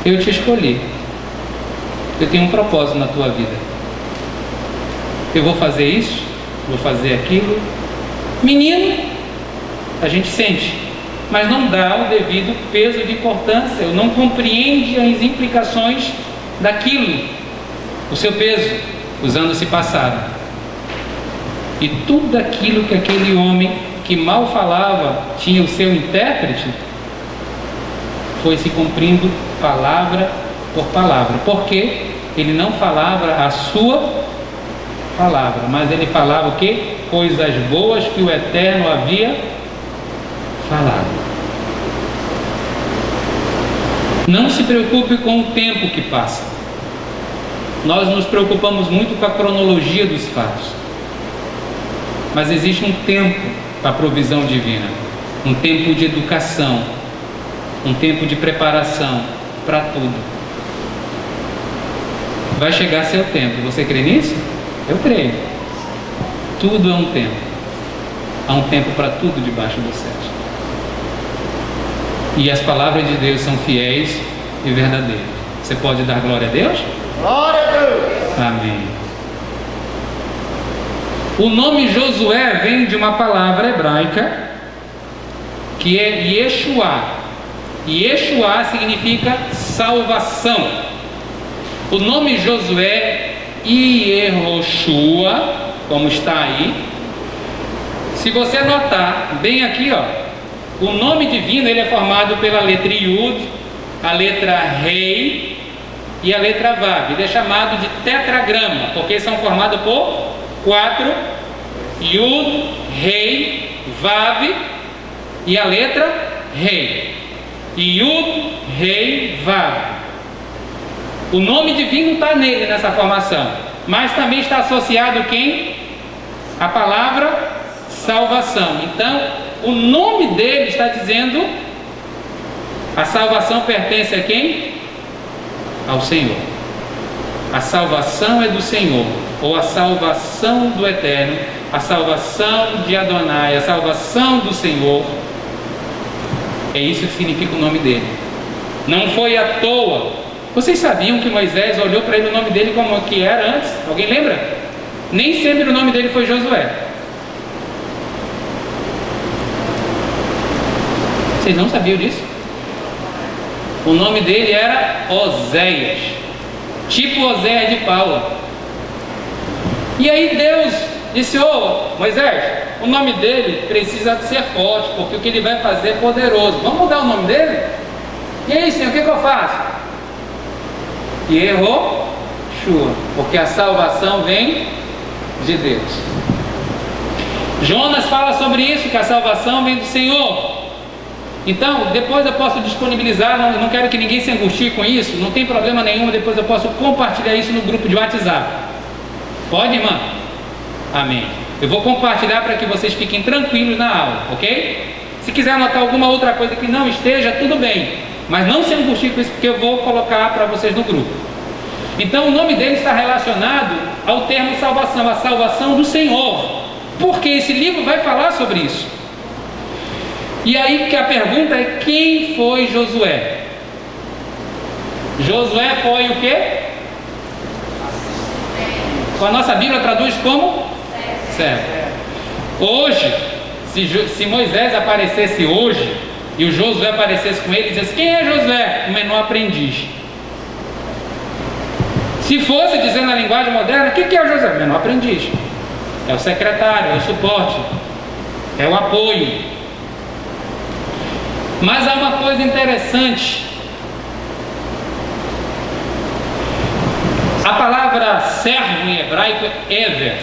A: eu te escolhi, eu tenho um propósito na tua vida, eu vou fazer isso, vou fazer aquilo. Menino, a gente sente, mas não dá o devido peso de importância, eu não compreende as implicações daquilo, o seu peso, os anos se passaram, e tudo aquilo que aquele homem que mal falava tinha o seu intérprete, foi se cumprindo palavra por palavra, porque ele não falava a sua palavra, mas ele falava o quê? Coisas boas que o Eterno havia falado. Não se preocupe com o tempo que passa. Nós nos preocupamos muito com a cronologia dos fatos, mas existe um tempo para a provisão divina, um tempo de educação, um tempo de preparação para tudo. Vai chegar seu tempo, você crê nisso? Eu creio. Tudo é um tempo. Há um tempo para tudo debaixo do céu. E as palavras de Deus são fiéis e verdadeiras. Você pode dar glória a Deus?
B: Glória a Deus!
A: Amém. O nome Josué vem de uma palavra hebraica que é Yeshua. Yeshua significa salvação. O nome Josué, Yehoshua, como está aí. Se você notar bem aqui, ó, o nome divino ele é formado pela letra Yud, a letra Rei e a letra Vav. Ele é chamado de tetragrama, porque são formados por 4, Yud, Rei, Vav e a letra Rei. Yud, Rei, Vav. O nome divino está nele, nessa formação, mas também está associado quem? A palavra salvação. Então, o nome dele está dizendo: a salvação pertence a quem? Ao Senhor. A salvação é do Senhor, ou a salvação do Eterno, a salvação de Adonai, a salvação do Senhor. É isso que significa o nome dele. Não foi à toa. Vocês sabiam que Moisés olhou para ele o nome dele como que era antes? Alguém lembra? Nem sempre o nome dele foi Josué. Vocês não sabiam disso? O nome dele era Oséias, tipo Oséias de Paula. E aí Deus disse: ô Moisés, o nome dele precisa ser forte, porque o que ele vai fazer é poderoso. Vamos mudar o nome dele? E aí, Senhor, o que eu faço? Yehoshua, porque a salvação vem de Deus. Jonas fala sobre isso, que a salvação vem do Senhor. Então, depois eu posso disponibilizar, não quero que ninguém se angustie com isso, não tem problema nenhum, depois eu posso compartilhar isso no grupo de WhatsApp. Pode, irmã? Amém. Eu vou compartilhar para que vocês fiquem tranquilos na aula, ok? Se quiser anotar alguma outra coisa que não esteja, tudo bem. Mas não se angustie com isso, porque eu vou colocar para vocês no grupo. Então o nome dele está relacionado ao termo salvação, a salvação do Senhor, porque esse livro vai falar sobre isso. E aí que a pergunta é: quem foi Josué? Josué foi o quê? A nossa Bíblia traduz como? Servo. Hoje, se Moisés aparecesse hoje e o Josué aparecesse com ele e dissesse: quem é Josué? O menor aprendiz. Se fosse dizer na linguagem moderna: o que é o Josué? O menor aprendiz. é o secretário, é o suporte, é o apoio. Mas há uma coisa interessante. A palavra servo em hebraico é ever.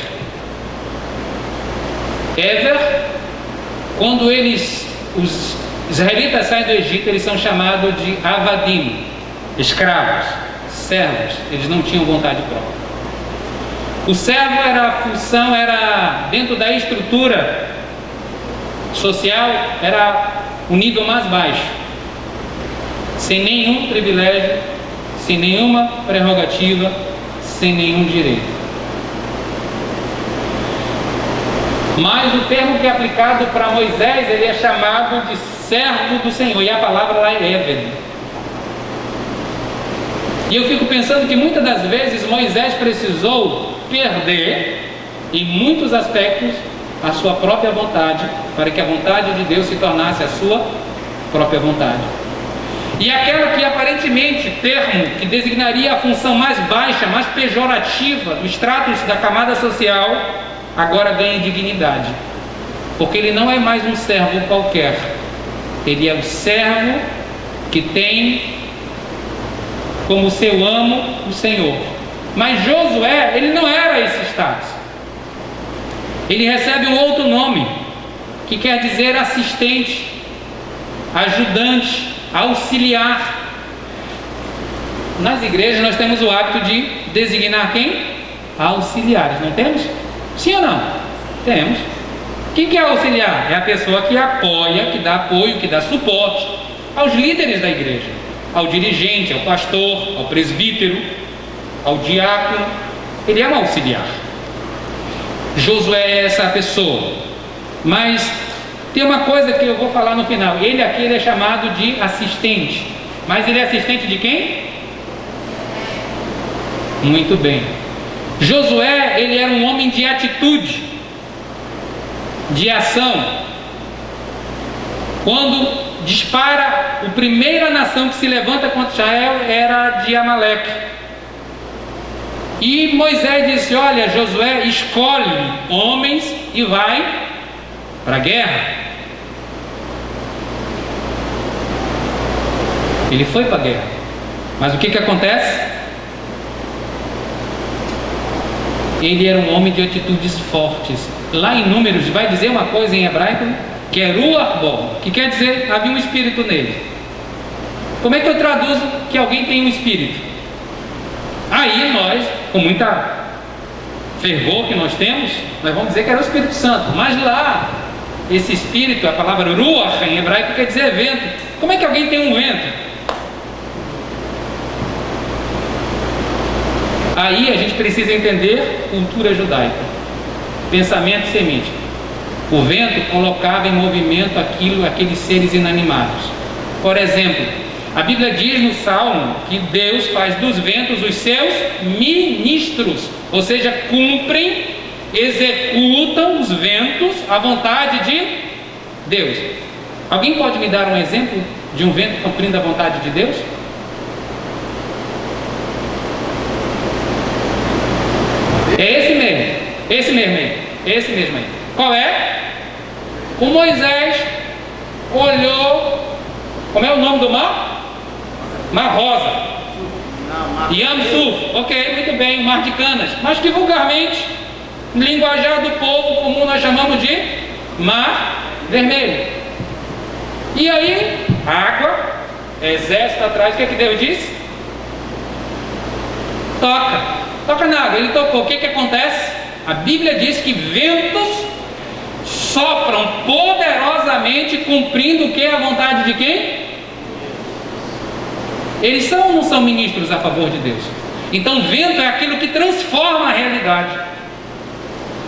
A: Ever, quando os israelitas saem do Egito, eles são chamados de avadim, escravos, servos. Eles não tinham vontade própria. O servo era dentro da estrutura social, era o nível mais baixo, sem nenhum privilégio, sem nenhuma prerrogativa, sem nenhum direito. Mas o termo que é aplicado para Moisés, ele é chamado de servo do Senhor, e a palavra lá é Eved. E eu fico pensando que muitas das vezes Moisés precisou perder, em muitos aspectos, a sua própria vontade, para que a vontade de Deus se tornasse a sua própria vontade. E aquela que aparentemente, termo que designaria a função mais baixa, mais pejorativa do status da camada social, agora ganha dignidade, porque ele não é mais um servo qualquer, ele é o servo que tem como seu amo o Senhor. Mas Josué, ele não era esse status, ele recebe um outro nome, que quer dizer assistente, ajudante, auxiliar. Nas igrejas nós temos o hábito de designar quem? Auxiliares, não temos? Sim ou não? Temos. Quem que é auxiliar? É a pessoa que apoia, que dá apoio, que dá suporte aos líderes da igreja, ao dirigente, ao pastor, ao presbítero, ao diácono. Ele é um auxiliar. Josué é essa pessoa. Mas tem uma coisa que eu vou falar no final. Ele é chamado de assistente. Mas ele é assistente de quem? Muito bem. Josué, ele era um homem de atitude, de ação. Quando dispara, a primeira nação que se levanta contra Israel era de Amaleque. E Moisés disse: olha, Josué, escolhe homens e vai para a guerra. Ele foi para a guerra. Mas o que acontece? Ele era um homem de atitudes fortes. Lá em Números vai dizer uma coisa em hebraico, que é Ruach Bo, que quer dizer, havia um espírito nele. Como é que eu traduzo que alguém tem um espírito? Aí nós, com muita fervor que nós temos, nós vamos dizer que era o Espírito Santo. Mas lá, esse espírito, a palavra Ruach em hebraico quer dizer vento. Como é que alguém tem um vento? Aí a gente precisa entender cultura judaica, pensamento semítico. O vento colocava em movimento aqueles seres inanimados. Por exemplo, a Bíblia diz no Salmo que Deus faz dos ventos os seus ministros, ou seja, cumprem, executam os ventos à vontade de Deus. Alguém pode me dar um exemplo de um vento cumprindo a vontade de Deus? É esse mesmo aí. Qual é? O Moisés olhou, como é o nome do mar? Mar Rosa. Yam Suf, ok, muito bem, o mar de Canas, mas que vulgarmente, no linguajar do povo comum, nós chamamos de Mar Vermelho. E aí, água, exército atrás, o que Deus disse? Toca na água. Ele tocou. O que acontece? A Bíblia diz que ventos sopram poderosamente, cumprindo o que? A vontade de quem? Eles são ou não são ministros a favor de Deus? Então vento é aquilo que transforma a realidade.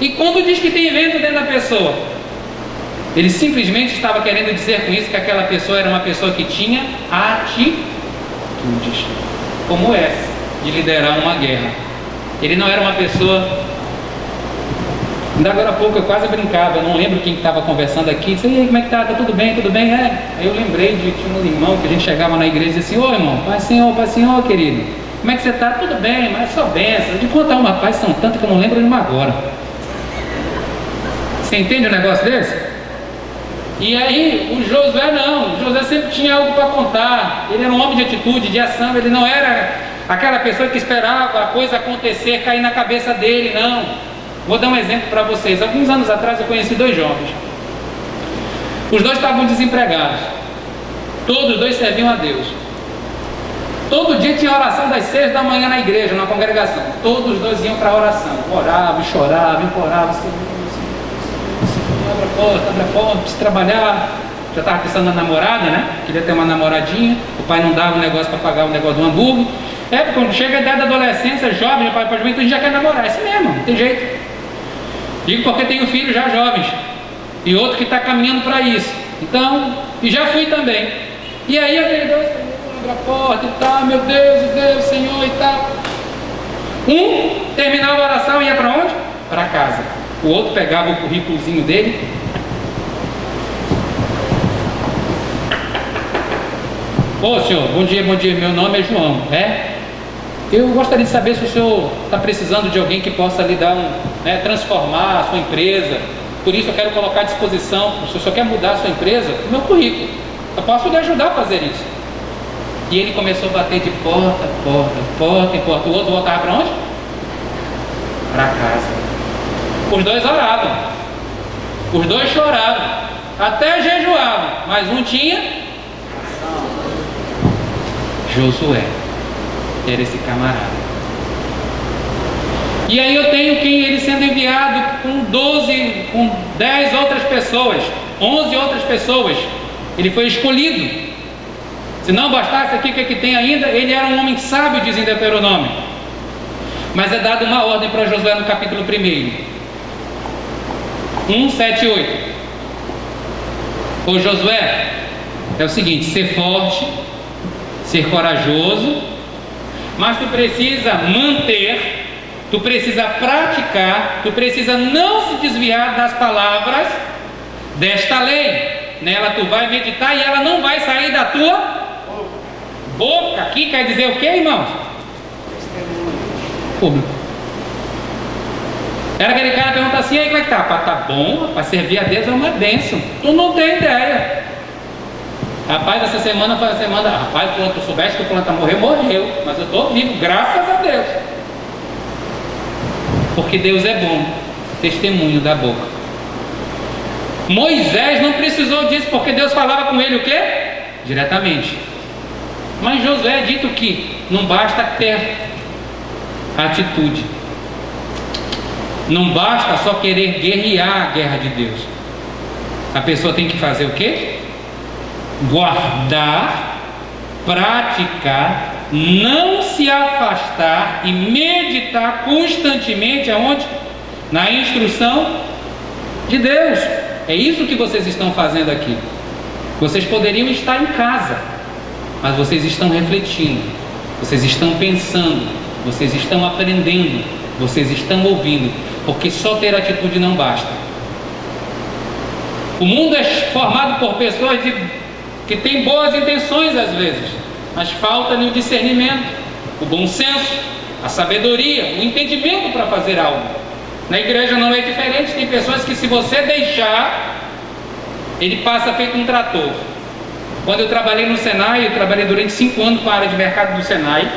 A: E quando diz que tem vento dentro da pessoa, ele simplesmente estava querendo dizer com isso que aquela pessoa era uma pessoa que tinha atitudes, como essa, de liderar uma guerra. Ele não era uma pessoa... Ainda agora há pouco eu quase brincava, eu não lembro quem estava conversando aqui, disse: e aí, como é que tá? Tá tudo bem? Tudo bem? É. Aí eu lembrei de tinha um irmão que a gente chegava na igreja e disse assim: ô irmão, Paz Senhor, querido, como é que você tá? Tudo bem, mas só benção. De contar uma paz, são tantas que eu não lembro de uma agora. Você entende um negócio desse? E aí, o Josué não. O Josué sempre tinha algo para contar. Ele era um homem de atitude, de ação. Ele não era aquela pessoa que esperava a coisa acontecer, cair na cabeça dele, não. Vou dar um exemplo para vocês. Alguns anos atrás eu conheci 2 jovens. Os 2 estavam desempregados. Todos os 2 serviam a Deus. Todo dia tinha oração das 6 da manhã na igreja, na congregação. Todos os 2 iam para a oração. Oravam, choravam, imploravam. Abre a porta, preciso trabalhar. Já estava pensando na namorada, né? Queria ter uma namoradinha. O pai não dava um negócio para pagar o negócio do hambúrguer. Quando chega a idade da adolescência, jovem, para a juventude já quer namorar. É assim mesmo, não tem jeito. Digo porque tenho filhos já jovens. E outro que está caminhando para isso. Então, e já fui também. E aí aquele Deus abre a porta e tal, meu Deus, Senhor e tal. Um terminava a oração e ia para onde? Para casa. O outro pegava o currículozinho dele. Ô senhor, bom dia, meu nome é João. Eu gostaria de saber se o senhor está precisando de alguém que possa lhe dar transformar a sua empresa. Por isso eu quero colocar à disposição, se o senhor quer mudar a sua empresa, o meu currículo. Eu posso lhe ajudar a fazer isso. E ele começou a bater de porta em porta. O outro voltava para onde? Para casa. Os 2 oravam. Os 2 choravam. Até jejuavam. Mas um tinha Josué. Era esse camarada. E aí eu tenho ele sendo enviado com 10 outras pessoas, 11 outras pessoas. Ele foi escolhido. Se não bastasse aqui, o que tem ainda? Ele era um homem sábio, diz em Deuteronômio. Mas é dada uma ordem para Josué no capítulo 1. 1, 7 e 8. Ô Josué, é o seguinte: ser forte, ser corajoso, mas tu precisa manter, tu precisa praticar, tu precisa não se desviar das palavras desta lei. Nela tu vai meditar e ela não vai sair da tua boca. Aqui quer dizer o que, irmãos? Público. Era aquele cara que pergunta assim: aí como é que tá? Tá bom, para servir a Deus é uma bênção. Tu não tem ideia. Rapaz, essa semana foi a semana. Rapaz, quando tu soubesse que o planta morreu. Mas eu estou vivo, graças a Deus. Porque Deus é bom. Testemunho da boca. Moisés não precisou disso, porque Deus falava com ele o quê? Diretamente. Mas Josué é dito que não basta ter atitude. Não basta só querer guerrear a guerra de Deus. A pessoa tem que fazer o quê? Guardar, praticar, não se afastar e meditar constantemente aonde? Na instrução de Deus. É isso que vocês estão fazendo aqui. Vocês poderiam estar em casa, mas vocês estão refletindo, vocês estão pensando, vocês estão aprendendo, vocês estão ouvindo, porque só ter atitude não basta. O mundo é formado por pessoas que têm boas intenções às vezes, mas falta-lhe o discernimento, o bom senso, a sabedoria, o entendimento para fazer algo. Na igreja não é diferente. Tem pessoas que, se você deixar, ele passa feito um trator. Quando eu trabalhei no Senai, eu trabalhei durante 5 anos com a área de mercado do Senai,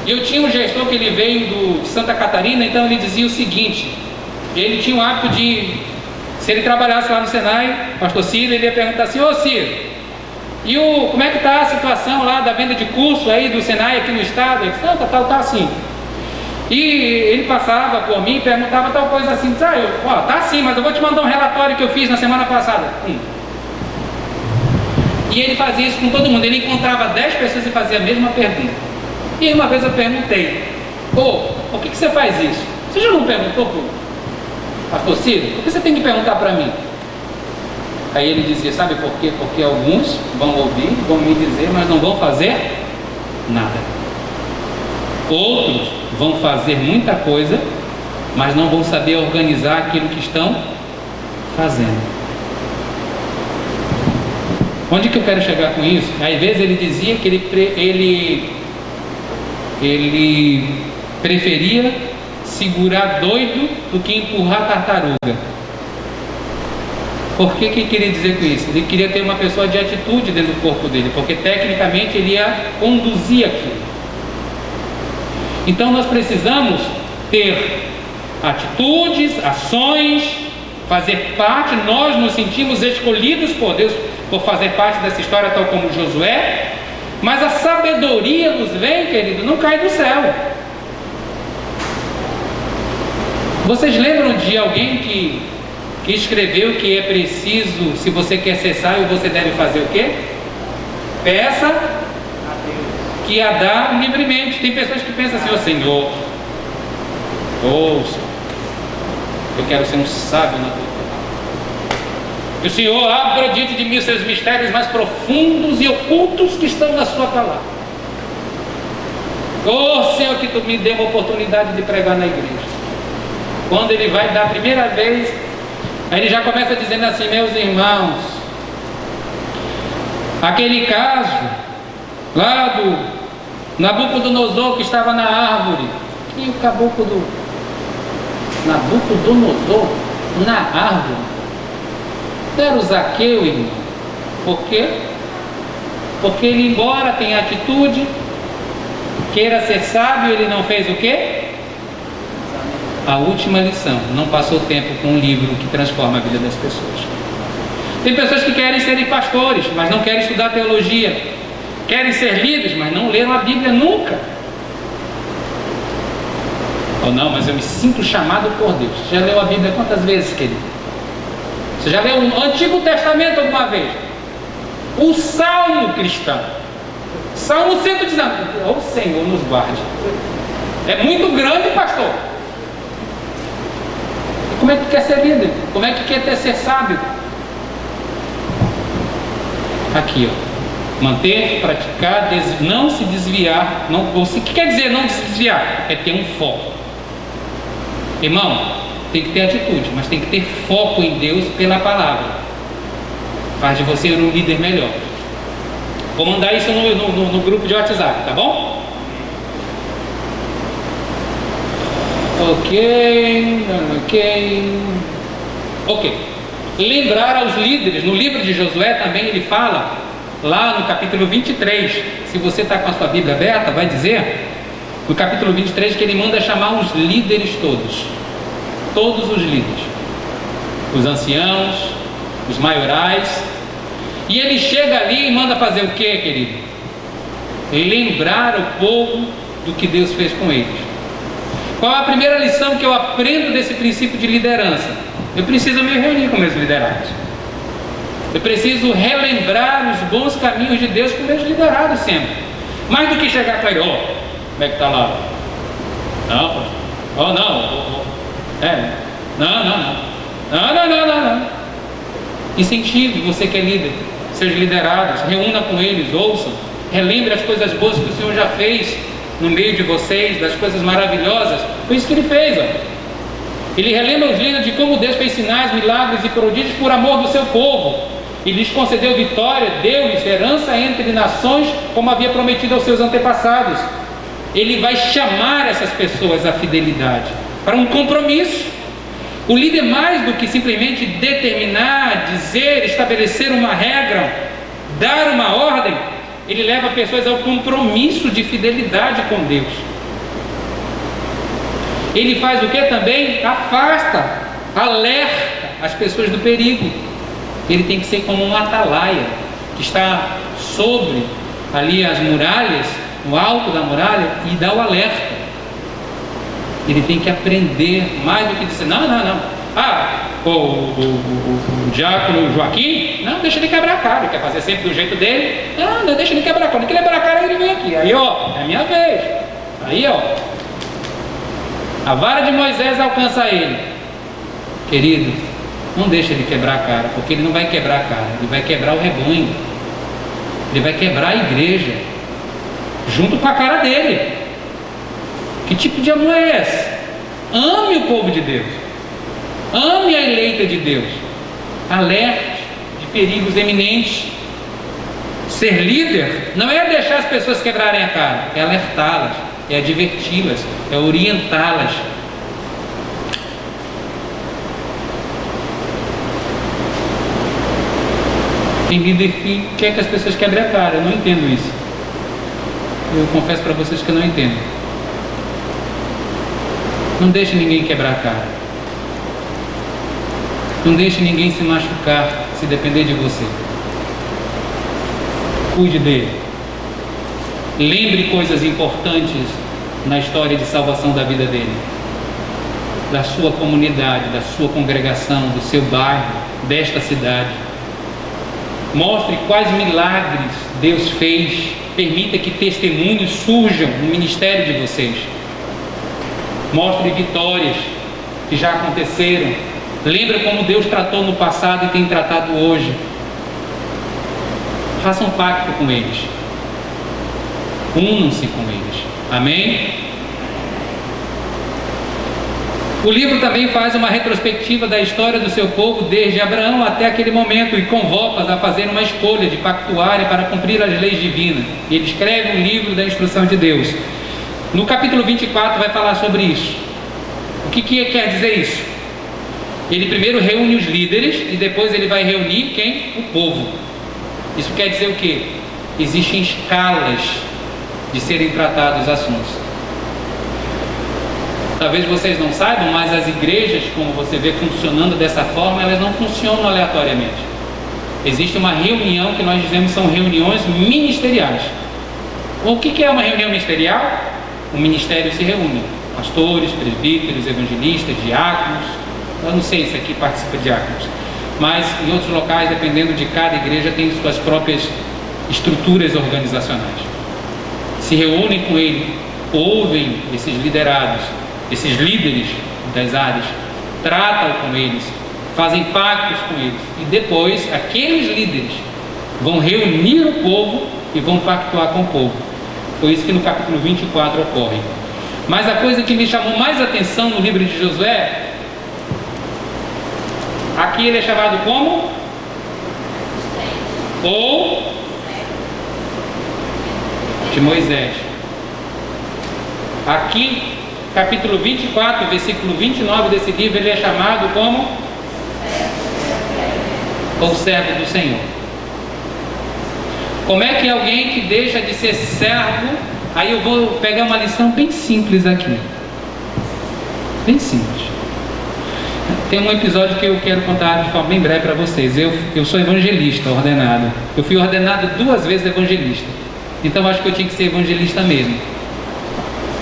A: e eu tinha um gestor que ele veio de Santa Catarina. Então ele dizia o seguinte: ele tinha o hábito de, se ele trabalhasse lá no Senai, pastor Ciro, ele ia perguntar assim: ô Ciro, e como é que está a situação lá da venda de curso aí do Senai aqui no estado? Ele disse: não, tá assim. E ele passava por mim e perguntava tal coisa assim: tá assim, mas eu vou te mandar um relatório que eu fiz na semana passada. E ele fazia isso com todo mundo. Ele encontrava 10 pessoas e fazia a mesma pergunta. E uma vez eu perguntei: por que você faz isso? Você já não perguntou pro pastor Ciro? Por que você tem que perguntar para mim? Aí ele dizia: sabe por quê? Porque alguns vão ouvir, vão me dizer, mas não vão fazer nada. Outros vão fazer muita coisa, mas não vão saber organizar aquilo que estão fazendo. Onde que eu quero chegar com isso? Às vezes ele dizia que ele preferia segurar doido do que empurrar tartaruga. Por que ele queria dizer com isso? Ele queria ter uma pessoa de atitude dentro do corpo dele, porque tecnicamente ele ia conduzir aquilo. Então nós precisamos ter atitudes, ações, fazer parte. Nós nos sentimos escolhidos por Deus por fazer parte dessa história, tal como Josué. Mas a sabedoria nos vem, querido, não cai do céu. Vocês lembram de alguém que escreveu que é preciso, se você quer ser sábio, você deve fazer o quê? Peça que a dá livremente. Tem pessoas que pensam assim: ó Senhor, ouça, eu quero ser um sábio na tua palavra. Que o Senhor abra diante de mim os seus mistérios mais profundos e ocultos que estão na sua palavra. Oh Senhor, que tu me dê uma oportunidade de pregar na igreja. Quando ele vai dar a primeira vez, aí ele já começa dizendo assim: meus irmãos, aquele caso lá do Nabucodonosor que estava na árvore. E o caboclo do Nabucodonosor na árvore era o Zaqueu, irmão. Por quê? Porque ele, embora tenha atitude, queira ser sábio, ele não fez o quê? A última lição: não passou tempo com um livro que transforma a vida das pessoas. Tem pessoas que querem serem pastores, mas não querem estudar teologia. Querem ser líderes, mas não leram a Bíblia nunca. Ou não, mas eu me sinto chamado por Deus. Você já leu a Bíblia quantas vezes, querido? Você já leu o Antigo Testamento alguma vez? O Salmo cristão, Salmo 119. O Senhor nos guarde. É muito grande, pastor. E como é que quer ser líder? Como é que quer ser sábio? Aqui, ó. Manter, praticar, não se desviar. O que quer dizer não se desviar? É ter um foco. Irmão, tem que ter atitude, mas tem que ter foco em Deus pela palavra. Faz de você um líder melhor. Vou mandar isso no grupo de WhatsApp, tá bom? Ok. Lembrar aos líderes. No livro de Josué também ele fala, lá no capítulo 23, se você está com a sua Bíblia aberta, vai dizer, no capítulo 23, que ele manda chamar os líderes todos os líderes, os anciãos, os maiorais, e ele chega ali e manda fazer o que, querido? Lembrar o povo do que Deus fez com eles. Qual a primeira lição que eu aprendo desse princípio de liderança? Eu preciso me reunir com meus liderados. Eu preciso relembrar os bons caminhos de Deus com meus liderados sempre. Mais do que chegar com ele: ó, como é que está lá? Não, ó, não. Não. Incentive, você que é líder, seus liderados, reúna com eles, ouçam, relembre as coisas boas que o Senhor já fez no meio de vocês, das coisas maravilhosas. Foi isso que ele fez, ó. Ele relembra os líderes de como Deus fez sinais, milagres e prodígios por amor do seu povo. E lhes concedeu vitória, deu-lhes herança entre nações, como havia prometido aos seus antepassados. Ele vai chamar essas pessoas à fidelidade, para um compromisso. O líder, mais do que simplesmente determinar, dizer, estabelecer uma regra, dar uma ordem, ele leva pessoas ao compromisso de fidelidade com Deus. Ele faz o que também? Afasta, alerta as pessoas do perigo. Ele tem que ser como um atalaia, que está sobre ali as muralhas, no alto da muralha, e dá o alerta. Ele tem que aprender, mais do que dizer, não. O diácono Joaquim, não, deixa ele quebrar a cara, ele quer fazer sempre do jeito dele. Não, deixa ele quebrar a cara. Quando ele quebrar a cara, ele vem aqui. Aí, ó, é a minha vez. Aí, ó, a vara de Moisés alcança ele. Querido, não deixa ele quebrar a cara, porque ele não vai quebrar a cara, ele vai quebrar o rebanho, ele vai quebrar a igreja, junto com a cara dele. Que tipo de amor é esse? Ame o povo de Deus, ame a eleita de Deus, alerte de perigos eminentes. Ser líder não é deixar as pessoas quebrarem a cara, é alertá-las, é adverti-las, é orientá-las. Tem líder que quer que as pessoas quebrem a cara. Eu não entendo isso. Eu confesso para vocês que eu não entendo. Não deixe ninguém quebrar a cara. Não deixe ninguém se machucar se depender de você. Cuide dele. Lembre coisas importantes na história de salvação da vida dele, da sua comunidade, da sua congregação, do seu bairro, desta cidade. Mostre quais milagres Deus fez. Permita que testemunhos surjam no ministério de vocês. Mostre vitórias que já aconteceram. Lembre como Deus tratou no passado e tem tratado hoje. Faça um pacto com eles. Unam-se com eles. Amém? O livro também faz uma retrospectiva da história do seu povo desde Abraão até aquele momento e convoca-os a fazer uma escolha de pactuarem para cumprir as leis divinas. E ele escreve um livro da instrução de Deus. No capítulo 24 vai falar sobre isso. O que quer dizer isso? Ele primeiro reúne os líderes e depois ele vai reunir quem? O povo. Isso quer dizer o quê? Existem escalas de serem tratados os assuntos. Talvez vocês não saibam, mas as igrejas, como você vê funcionando dessa forma, elas não funcionam aleatoriamente. Existe uma reunião que nós dizemos são reuniões ministeriais. O que é uma reunião ministerial? O ministério se reúne. Pastores, presbíteros, evangelistas, diáconos. Eu não sei se aqui participa de diáconos, mas em outros locais, dependendo de cada igreja, tem suas próprias estruturas organizacionais. Se reúnem com ele, ouvem esses liderados, esses líderes das áreas, tratam com eles, fazem pactos com eles, e depois aqueles líderes vão reunir o povo e vão pactuar com o povo. Foi isso que no capítulo 24 ocorre. Mas a coisa que me chamou mais atenção no livro de Josué, aqui ele é chamado como? Ou de Moisés. Aqui, capítulo 24, versículo 29 desse livro, ele é chamado como? O servo do Senhor. Como é que alguém que deixa de ser servo? Aí eu vou pegar uma lição bem simples aqui. Bem simples. Tem um episódio que eu quero contar de forma bem breve para vocês. Eu sou evangelista ordenado. Eu fui ordenado 2 vezes evangelista. Então acho que eu tinha que ser evangelista mesmo.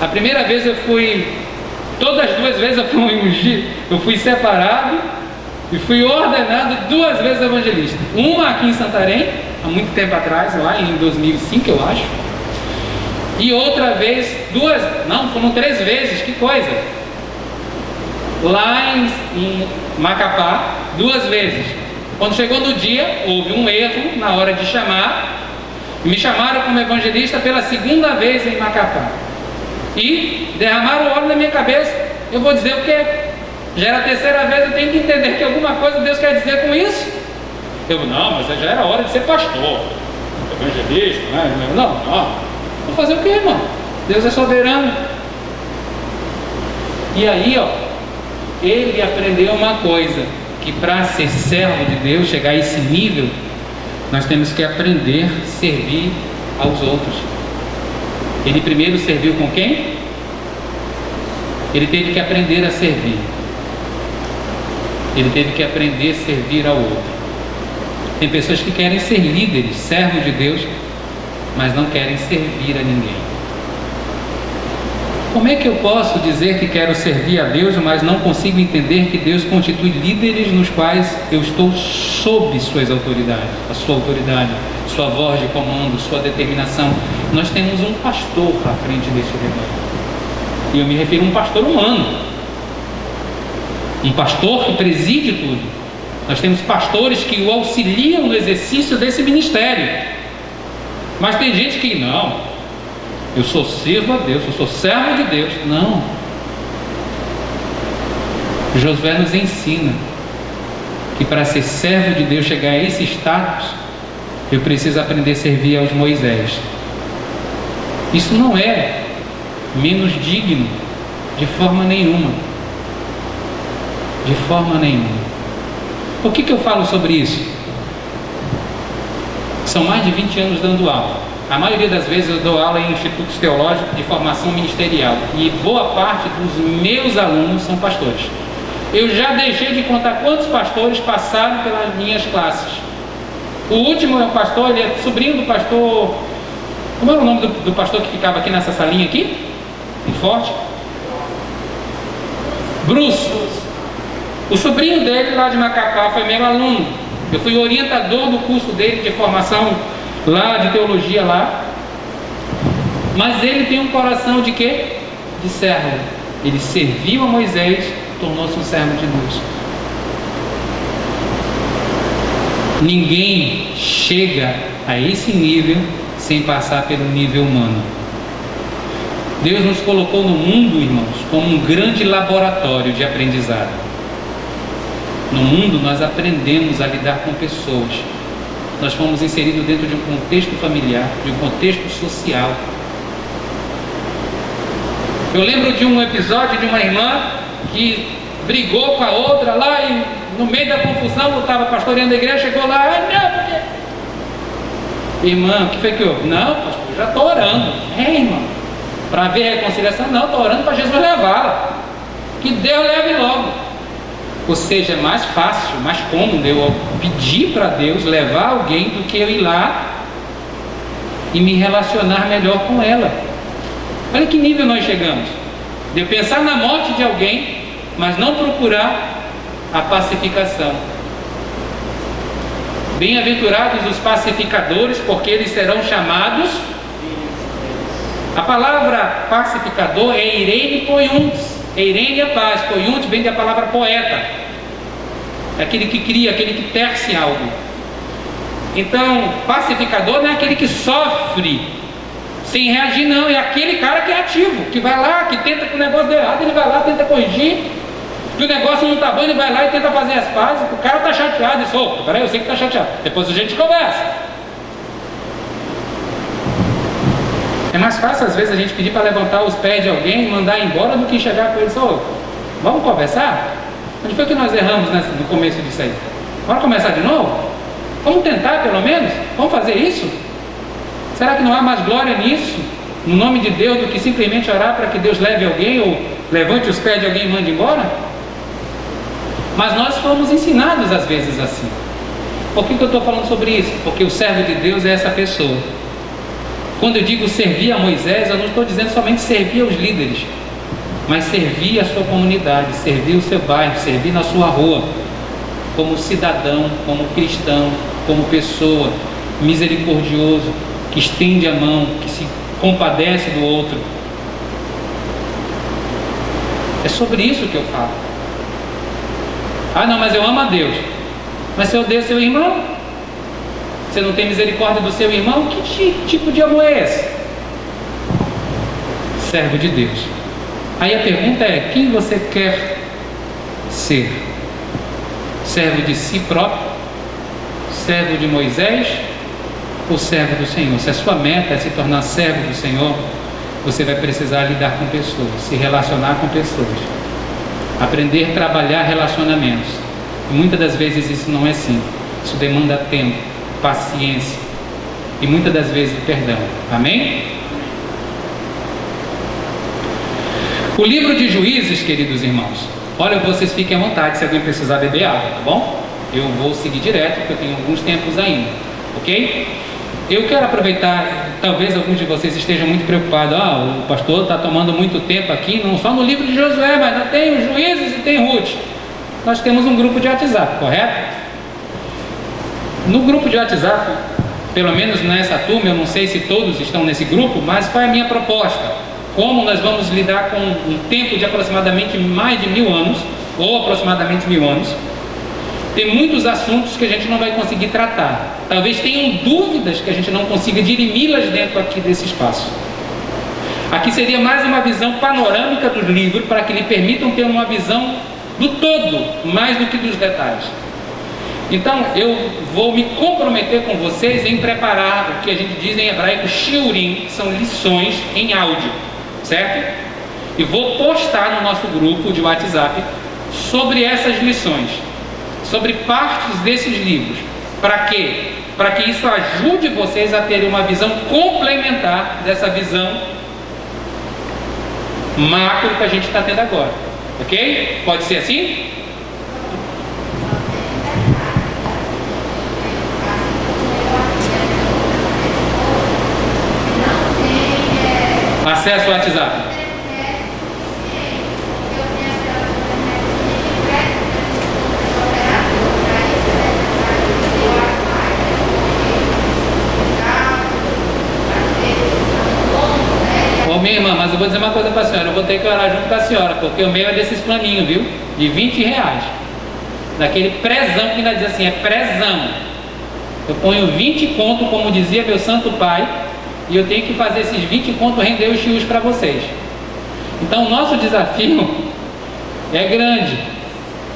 A: A primeira vez eu fui, todas as 2 vezes eu fui separado e fui ordenado 2 vezes evangelista. Uma aqui em Santarém, há muito tempo atrás, lá em 2005 eu acho. E outra vez, foram 3 vezes, que coisa. Lá em Macapá, 2 vezes. Quando chegou no dia, houve um erro na hora de chamar. Me chamaram como evangelista pela 2ª vez em Macapá. E derramaram óleo na minha cabeça. Eu vou dizer o quê? Já era a 3ª vez, eu tenho que entender que alguma coisa Deus quer dizer com isso. Não, mas já era hora de ser pastor, evangelista, né? Não. Vou fazer o quê, irmão? Deus é soberano. E aí, ele aprendeu uma coisa, que para ser servo de Deus, chegar a esse nível, nós temos que aprender a servir aos outros. Ele primeiro serviu com quem? Ele teve que aprender a servir. Ele teve que aprender a servir ao outro. Tem pessoas que querem ser líderes, servos de Deus, mas não querem servir a ninguém. Como é que eu posso dizer que quero servir a Deus, mas não consigo entender que Deus constitui líderes nos quais eu estou sob suas autoridades, a sua autoridade, sua voz de comando, sua determinação? Nós temos um pastor à frente deste rebanho. E eu me refiro a um pastor humano. Um pastor que preside tudo. Nós temos pastores que o auxiliam no exercício desse ministério. Mas tem gente que não. Eu sou servo a Deus, eu sou servo de Deus. Não. Josué nos ensina que para ser servo de Deus, chegar a esse status, eu preciso aprender a servir aos Moisés. Isso não é menos digno de forma nenhuma. De forma nenhuma. Por que eu falo sobre isso? São mais de 20 anos dando aula. A maioria das vezes eu dou aula em institutos teológicos de formação ministerial. E boa parte dos meus alunos são pastores. Eu já deixei de contar quantos pastores passaram pelas minhas classes. O último é o pastor, ele é sobrinho do pastor... Como era o nome do pastor que ficava aqui nessa salinha aqui? Em Forte? Bruce. O sobrinho dele lá de Macapá foi meu aluno. Eu fui orientador do curso dele de formação lá, de teologia lá. Mas ele tem um coração de quê? De servo. Ele serviu a Moisés, tornou-se um servo de Deus. Ninguém chega a esse nível sem passar pelo nível humano. Deus nos colocou no mundo, irmãos, como um grande laboratório de aprendizado. No mundo nós aprendemos a lidar com pessoas. Nós fomos inseridos dentro de um contexto familiar, de um contexto social. Eu lembro de um episódio de uma irmã que brigou com a outra lá e no meio da confusão, eu estava pastoreando a igreja, chegou lá, não, porque... Irmã, o que foi que houve? Não, pastor, eu já estou orando. Irmão, para ver reconciliação? Não, estou orando para Jesus levá-la. Que Deus leve logo. Ou seja, é mais fácil, mais cômodo eu pedir para Deus levar alguém do que eu ir lá e me relacionar melhor com ela. Olha que nível nós chegamos. De eu pensar na morte de alguém, mas não procurar a pacificação. Bem-aventurados os pacificadores, porque eles serão chamados. A palavra pacificador é Eirene Poiuntes. Eirene é paz, Poiuntes vem da palavra poeta. É aquele que cria, aquele que tece algo. Então, pacificador não é aquele que sofre sem reagir, não. É aquele cara que é ativo, que vai lá, que tenta que o negócio dê errado, ele vai lá, tenta corrigir. Que o negócio não está bom, ele vai lá e tenta fazer as pazes. O cara está chateado e diz, ô, peraí, eu sei que está chateado. Depois a gente conversa. É mais fácil às vezes a gente pedir para levantar os pés de alguém e mandar embora do que chegar com ele e dizer, ô, vamos conversar? Onde foi que nós erramos no começo disso aí? Vamos começar de novo? Vamos tentar pelo menos? Vamos fazer isso? Será que não há mais glória nisso, no nome de Deus, do que simplesmente orar para que Deus leve alguém ou levante os pés de alguém e mande embora? Mas nós fomos ensinados às vezes assim. Por que eu estou falando sobre isso? Porque o servo de Deus é essa pessoa. Quando eu digo servir a Moisés, eu não estou dizendo somente servir aos líderes, mas servir a sua comunidade, servir o seu bairro, servir na sua rua, como cidadão, como cristão, como pessoa, misericordioso, que estende a mão, que se compadece do outro. É sobre isso que eu falo. Ah, não, mas eu amo a Deus. Mas se eu odeio seu irmão, você não tem misericórdia do seu irmão, que tipo de amor é esse? Servo de Deus. Aí a pergunta é, quem você quer ser? Servo de si próprio? Servo de Moisés? Ou servo do Senhor? Se a sua meta é se tornar servo do Senhor, você vai precisar lidar com pessoas, se relacionar com pessoas, aprender a trabalhar relacionamentos. E muitas das vezes isso não é simples. Isso demanda tempo, paciência e muitas das vezes perdão. Amém? O livro de Juízes, queridos irmãos, olha, vocês fiquem à vontade se alguém precisar beber água, tá bom? Eu vou seguir direto porque eu tenho alguns tempos ainda, ok? Eu quero aproveitar, talvez alguns de vocês estejam muito preocupados, o pastor está tomando muito tempo aqui, não só no livro de Josué, mas ainda tem os Juízes e tem Ruth. Nós temos um grupo de WhatsApp, correto? No grupo de WhatsApp, pelo menos nessa turma, eu não sei se todos estão nesse grupo, mas qual é a minha proposta? Como nós vamos lidar com um tempo de aproximadamente mais de 1000 anos, ou aproximadamente 1000 anos, tem muitos assuntos que a gente não vai conseguir tratar. Talvez tenham dúvidas que a gente não consiga dirimi-las dentro aqui desse espaço. Aqui seria mais uma visão panorâmica do livro, para que lhe permitam ter uma visão do todo, mais do que dos detalhes. Então, eu vou me comprometer com vocês em preparar o que a gente diz em hebraico shiurim, que são lições em áudio, certo? E vou postar no nosso grupo de WhatsApp sobre essas lições, sobre partes desses livros. Para quê? Para que isso ajude vocês a terem uma visão complementar dessa visão macro que a gente está tendo agora. Ok? Pode ser assim? Acesso ao WhatsApp. Ô minha irmã, mas eu vou dizer uma coisa para a senhora, eu vou ter que orar junto com a senhora, porque o meu é desses planinhos, viu? De R$20. Daquele prezão que ainda diz assim, é prezão. Eu ponho 20 conto, como dizia meu santo pai, e eu tenho que fazer esses 20 conto render os chios para vocês. Então o nosso desafio é grande.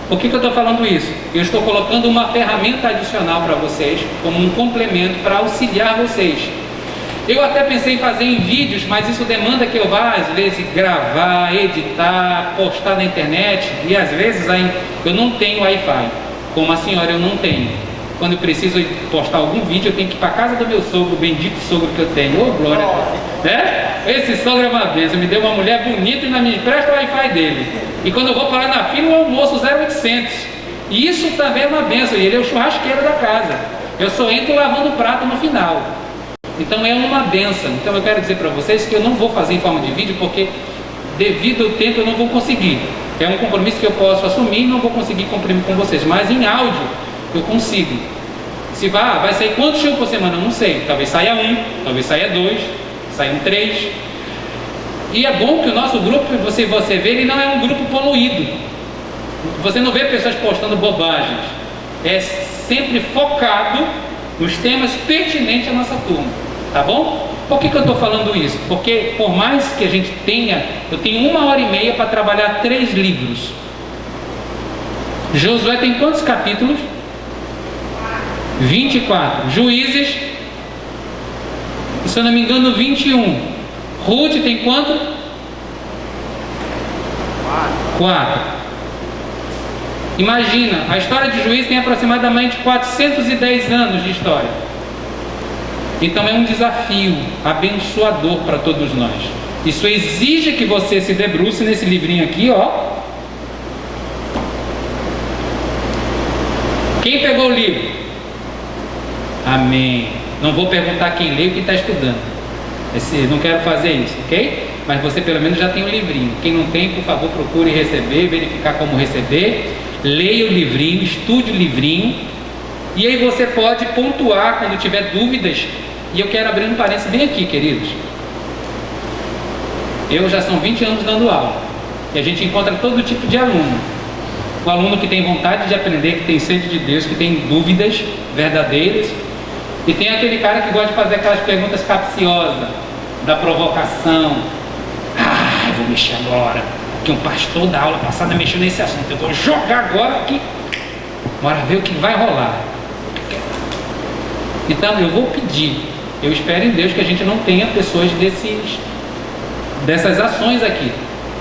A: Por que eu estou falando isso? Eu estou colocando uma ferramenta adicional para vocês, como um complemento para auxiliar vocês. Eu até pensei em fazer em vídeos, mas isso demanda que eu vá, às vezes, gravar, editar, postar na internet, e às vezes eu não tenho Wi-Fi, como a senhora eu não tenho. Quando eu preciso postar algum vídeo, eu tenho que ir para a casa do meu sogro, o bendito sogro que eu tenho. Ô, glória! Né? Esse sogro é uma bênção, me deu uma mulher bonita e ainda me empresta o Wi-Fi dele. E quando eu vou parar na fila, o almoço 0800. E isso também é uma bênção, e ele é o churrasqueiro da casa. Eu só entro lavando o prato no final. Então é uma bênção. Então eu quero dizer para vocês que eu não vou fazer em forma de vídeo, porque devido ao tempo eu não vou conseguir. É um compromisso que eu posso assumir e não vou conseguir cumprir com vocês. Mas em áudio eu consigo. Se vai sair quantos shows por semana? Eu não sei. Talvez saia 1, talvez saia 2, saiam 3. E é bom que o nosso grupo, você vê, ele não é um grupo poluído. Você não vê pessoas postando bobagens. É sempre focado nos temas pertinentes à nossa turma. Tá bom? Por que eu estou falando isso? Porque por mais que a gente tenha, eu tenho 1h30 para trabalhar 3 livros. Josué tem quantos capítulos? 24. Juízes, se eu não me engano, 21. Ruth tem quanto? 4. Imagina, a história de Juízes tem aproximadamente 410 anos de história. Então é um desafio abençoador para todos nós. Isso exige que você se debruce nesse livrinho aqui, ó. Quem pegou o livro? Amém. Não vou perguntar quem lê ou quem está estudando. Não quero fazer isso, ok? Mas você pelo menos já tem o livrinho. Quem não tem, por favor, procure receber, verificar como receber. Leia o livrinho, estude o livrinho. E aí você pode pontuar quando tiver dúvidas. E eu quero abrir um parênteses bem aqui, queridos. Eu já são 20 anos dando aula. E a gente encontra todo tipo de aluno. O aluno que tem vontade de aprender, que tem sede de Deus, que tem dúvidas verdadeiras. E tem aquele cara que gosta de fazer aquelas perguntas capciosas, da provocação. Eu vou mexer agora, porque um pastor da aula passada mexeu nesse assunto. Eu vou jogar agora aqui. Bora ver o que vai rolar. Então eu vou pedir, eu espero em Deus que a gente não tenha pessoas dessas ações aqui.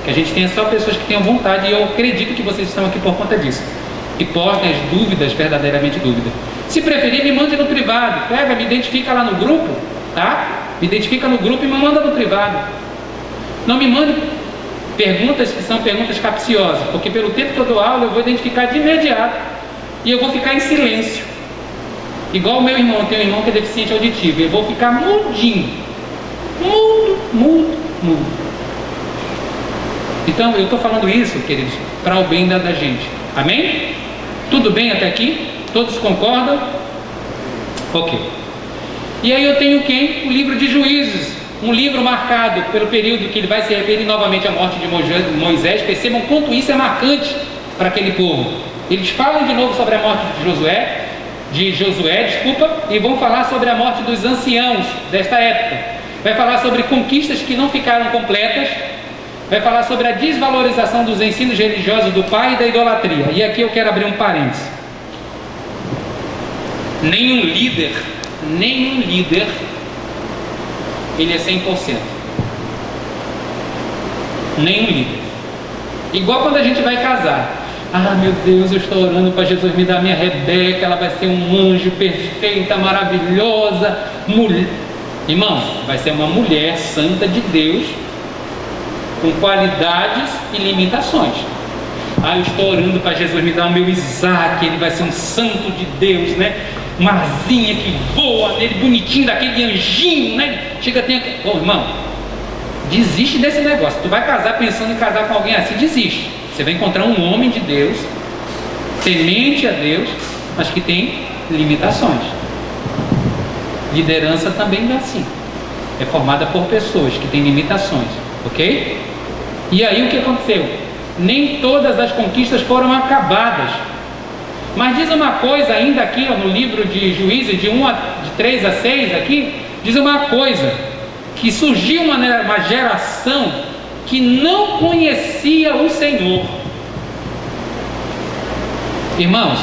A: Que a gente tenha só pessoas que tenham vontade, e eu acredito que vocês estão aqui por conta disso. Que postem as dúvidas, verdadeiramente dúvidas. Se preferir, me mande no privado. Pega, me identifica lá no grupo, tá? Me identifica no grupo e me manda no privado. Não me mande perguntas que são perguntas capciosas, porque pelo tempo que eu dou aula, eu vou identificar de imediato. E eu vou ficar em silêncio. Igual o meu irmão, eu tenho um irmão que é deficiente auditivo. Eu vou ficar mudinho. Mudo. Então, eu estou falando isso, queridos, para o bem da gente. Amém? Tudo bem até aqui? Todos concordam? Ok. E aí eu tenho quem? O livro de Juízes. Um livro marcado pelo período que ele vai se referir novamente à morte de Moisés. Percebam quanto isso é marcante para aquele povo. Eles falam de novo sobre a morte de Josué, e vão falar sobre a morte dos anciãos desta época. Vai falar sobre conquistas que não ficaram completas. Vai falar sobre a desvalorização dos ensinos religiosos do pai e da idolatria. E aqui eu quero abrir um parênteses. Nenhum líder, ele é 100%. Nenhum líder. Igual quando a gente vai casar. Ah, meu Deus, eu estou orando para Jesus me dar minha Rebeca, ela vai ser um anjo perfeita, maravilhosa, mulher. Irmão, vai ser uma mulher santa de Deus, com qualidades e limitações. Ah, eu estou orando para Jesus me dar o meu Isaac, ele vai ser um santo de Deus, né? Uma asinha que voa nele, bonitinho, daquele anjinho, né? Chega, tem aquele... Ô, irmão, desiste desse negócio. Tu vai casar pensando em casar com alguém assim, desiste. Você vai encontrar um homem de Deus, temente a Deus, mas que tem limitações. Liderança também é assim. É formada por pessoas que têm limitações, ok? E aí o que aconteceu? Nem todas as conquistas foram acabadas. Mas diz uma coisa ainda aqui, ó, no livro de Juízes, de 3 a 6 aqui, diz uma coisa, que surgiu uma geração que não conhecia o Senhor. Irmãos,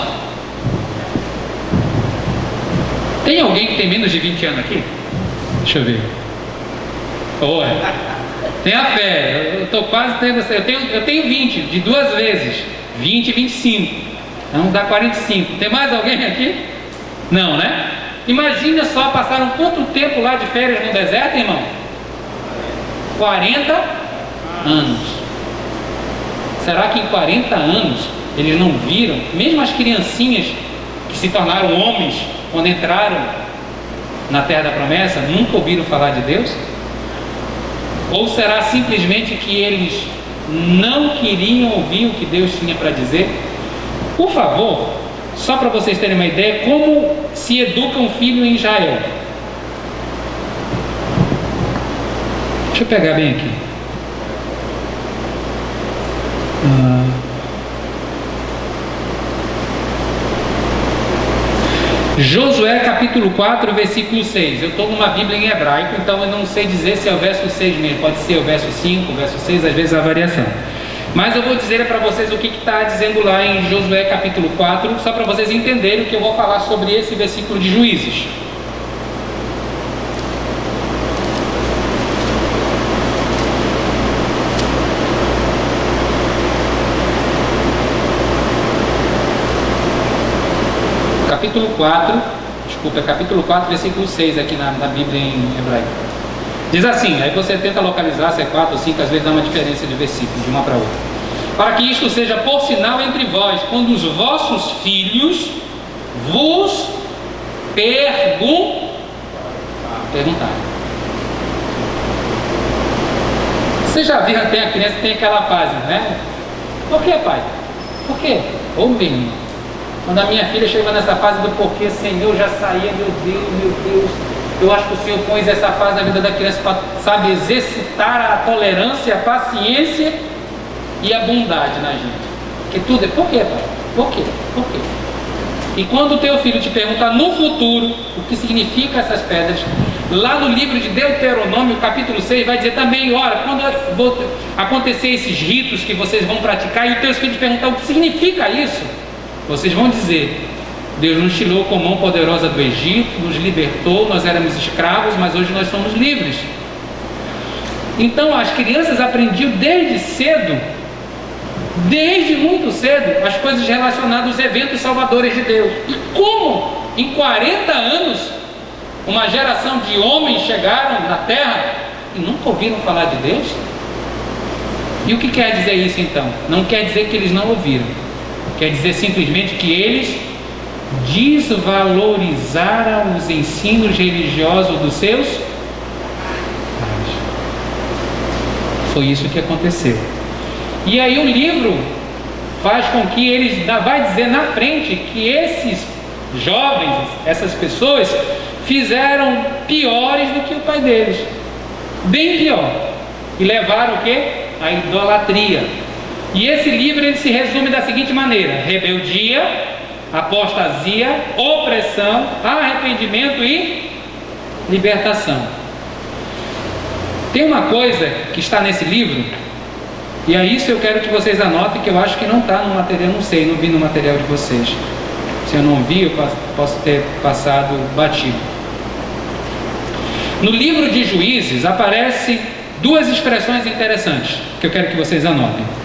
A: tem alguém que tem menos de 20 anos aqui? Deixa eu ver. Olha, tenha fé, eu estou quase tendo. Eu tenho 20, de 2 vezes, 20 e 25. Então dá 45. Tem mais alguém aqui? Não, né? Imagina só, passaram quanto tempo lá de férias no deserto, irmão? 40 anos. Será que em 40 anos eles não viram, mesmo as criancinhas que se tornaram homens quando entraram na terra da promessa, nunca ouviram falar de Deus? Ou será simplesmente que eles não queriam ouvir o que Deus tinha para dizer? Por favor, só para vocês terem uma ideia, como se educa um filho em Israel. Deixa eu pegar bem aqui. Josué capítulo 4, versículo 6. Eu estou numa Bíblia em hebraico, então eu não sei dizer se é o verso 6 mesmo. Pode ser o verso 5, o verso 6, às vezes há variação. Mas eu vou dizer para vocês o que está dizendo lá em Josué capítulo 4, só para vocês entenderem o que eu vou falar sobre esse versículo de Juízes. Capítulo 4, versículo 6 aqui na Bíblia em hebraico. Diz assim, aí você tenta localizar se é 4 ou 5, às vezes dá uma diferença de versículo de uma para outra. Para que isto seja por sinal entre vós, quando os vossos filhos vos perguntarem. Você já viu até a criança tem aquela fase, né? Por que, pai? Por quê? Ô menino. Quando a minha filha chegou nessa fase do porquê, Senhor, já saía, meu Deus, eu acho que o Senhor pôs essa fase na vida da criança para, sabe, exercitar a tolerância, a paciência e a bondade na gente. Que tudo é, por quê, pai? Por quê? Por quê? E quando o teu filho te perguntar no futuro o que significa essas pedras, lá no livro de Deuteronômio, capítulo 6, vai dizer também, olha, quando acontecer esses ritos que vocês vão praticar e os teus filhos perguntar o que significa isso, vocês vão dizer, Deus nos tirou com a mão poderosa do Egito, nos libertou, nós éramos escravos, mas hoje nós somos livres. Então as crianças aprendiam desde cedo, desde muito cedo, as coisas relacionadas aos eventos salvadores de Deus. E como em 40 anos uma geração de homens chegaram na terra e nunca ouviram falar de Deus? E o que quer dizer isso então? Não quer dizer que eles não ouviram. Quer dizer simplesmente que eles desvalorizaram os ensinos religiosos dos seus pais. Foi isso que aconteceu. E aí o livro faz com que eles vai dizer na frente que esses jovens, essas pessoas, fizeram piores do que o pai deles. Bem pior. E levaram o quê? A idolatria. E esse livro ele se resume da seguinte maneira: rebeldia, apostasia, opressão, arrependimento e libertação. Tem uma coisa que está nesse livro, e é isso que eu quero que vocês anotem, que eu acho que não está no material, não sei, não vi no material de vocês. Se eu não vi, eu posso ter passado batido. No livro de Juízes aparecem duas expressões interessantes, que eu quero que vocês anotem.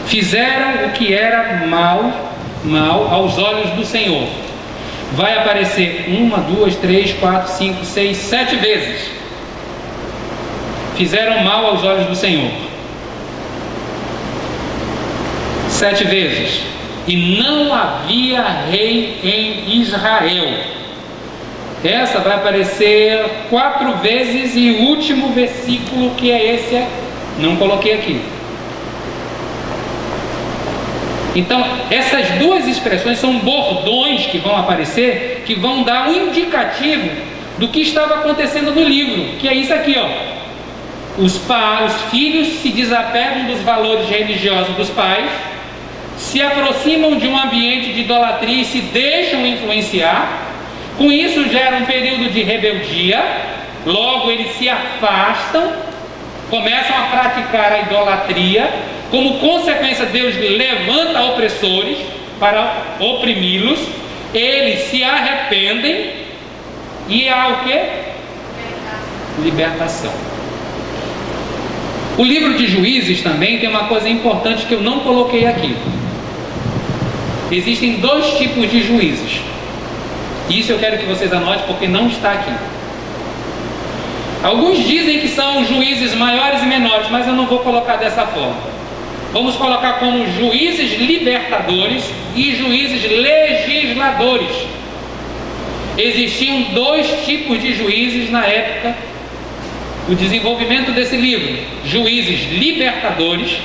A: fizeram o que era mal aos olhos do Senhor. Vai aparecer 1, 2, 3, 4, 5, 6, 7 vezes. Fizeram mal aos olhos do Senhor. 7 vezes. E não havia rei em Israel. Essa vai aparecer 4 vezes, e o último versículo, que é esse, não coloquei aqui. Então, essas duas expressões são bordões que vão aparecer, que vão dar um indicativo do que estava acontecendo no livro, que é isso aqui, ó. Os filhos se desapegam dos valores religiosos dos pais, se aproximam de um ambiente de idolatria e se deixam influenciar. Com isso gera um período de rebeldia, logo eles se afastam, começam a praticar a idolatria. Como consequência, Deus levanta opressores para oprimi-los. Eles se arrependem e há o que? Libertação. O livro de Juízes também tem uma coisa importante que eu não coloquei aqui. Existem 2 tipos de juízes. Isso eu quero que vocês anotem, porque não está aqui. Alguns dizem que são juízes maiores e menores, mas eu não vou colocar dessa forma. Vamos colocar como juízes libertadores e juízes legisladores. Existiam 2 tipos de juízes na época do desenvolvimento desse livro: juízes libertadores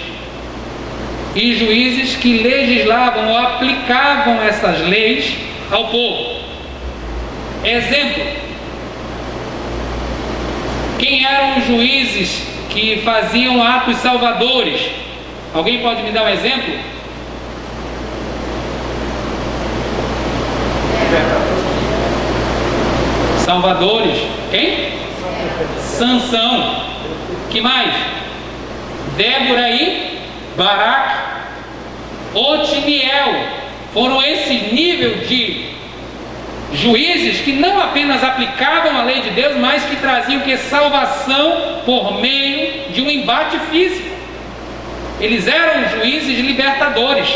A: e juízes que legislavam ou aplicavam essas leis ao povo. Exemplo: quem eram os juízes que faziam atos salvadores? Alguém pode me dar um exemplo? Salvadores. Quem? Sansão. Que mais? Débora e Baraque. Otiniel. Foram esse nível de juízes que não apenas aplicavam a lei de Deus, mas que traziam que salvação por meio de um embate físico. Eles eram juízes libertadores.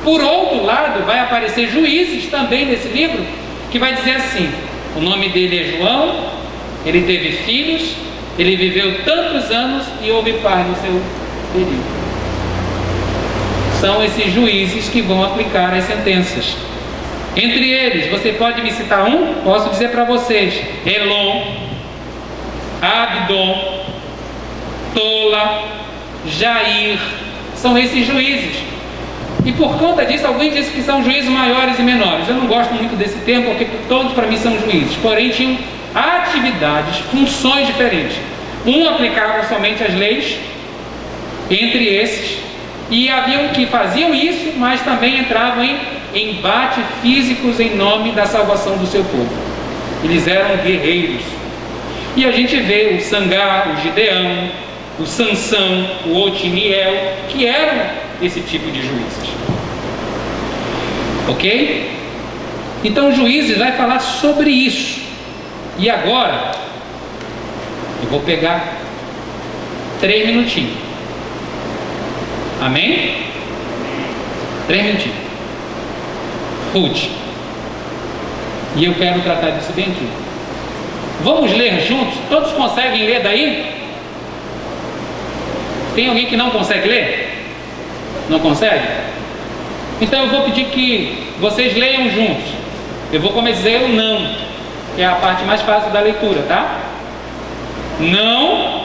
A: Por outro lado, vai aparecer juízes também nesse livro, que vai dizer assim: o nome dele é João, ele teve filhos, ele viveu tantos anos e houve paz no seu período. São esses juízes que vão aplicar as sentenças. Entre eles, você pode me citar um? Posso dizer para vocês: Elon, Abdon, Tola, Jair. São esses juízes. E por conta disso, alguém disse que são juízes maiores e menores. Eu não gosto muito desse termo, porque todos para mim são juízes. Porém, tinham atividades, funções diferentes. Um aplicava somente as leis, entre esses, e haviam que faziam isso, mas também entravam em embate físicos em nome da salvação do seu povo. Eles eram guerreiros. E a gente vê o Sangar, o Gideão, o Sansão, o Otiniel, que eram esse tipo de juízes. Ok? Então, Juízes vai falar sobre isso. E agora, eu vou pegar 3 minutinhos. Amém? 3 minutinhos. Ruth. E eu quero tratar disso bem aqui. Vamos ler juntos? Todos conseguem ler daí? Tem alguém que não consegue ler? Não consegue? Então eu vou pedir que vocês leiam juntos. Eu vou começar a dizer o não, que é a parte mais fácil da leitura, tá? Não.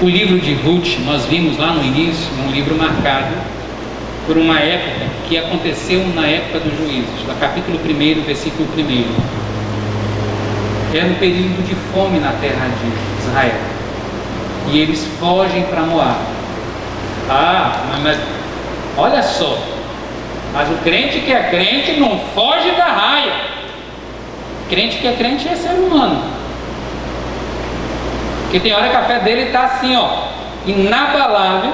A: O livro de Ruth, nós vimos lá no início, um livro marcado por uma época que aconteceu na época dos juízes, no capítulo 1, versículo 1. Era um período de fome na terra de Israel. E eles fogem para Moab. Mas olha só, mas o crente que é crente não foge da raia. Crente que é crente é ser humano. Porque tem hora que a fé dele está assim, ó, inabalável,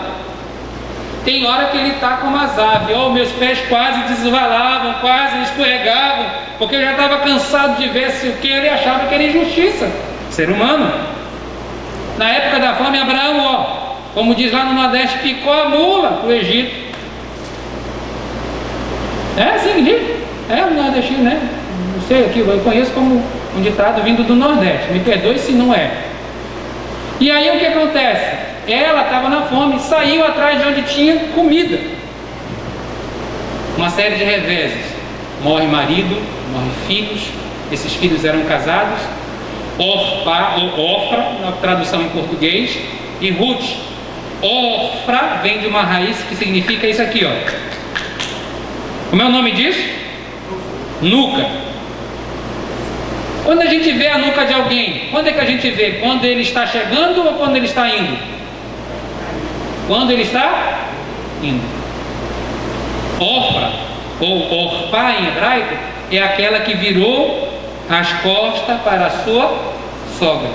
A: Tem hora que ele está como as aves. Meus pés quase desvalavam, quase escorregavam, porque eu já estava cansado de ver se o que ele achava que era injustiça. Ser humano. Na época da fome, Abraão, como diz lá no Nordeste, picou a mula para o Egito. É assim, diz? É o nordestino, né? Não sei aqui, eu conheço como um ditado vindo do Nordeste. Me perdoe se não é. E aí o que acontece? Ela estava na fome, saiu atrás de onde tinha comida. Uma série de reveses. Morre marido, morre filhos. Esses filhos eram casados. Orfa, ou Ofra, na tradução em português, e Ruth. Ofra vem de uma raiz que significa isso aqui, Como é o nome disso? Nuca. Quando a gente vê a nuca de alguém, quando é que a gente vê? Quando ele está chegando ou quando ele está indo? Quando ele está indo. Ofra, ou Orpá em hebraico, é aquela que virou as costas para a sua sogra.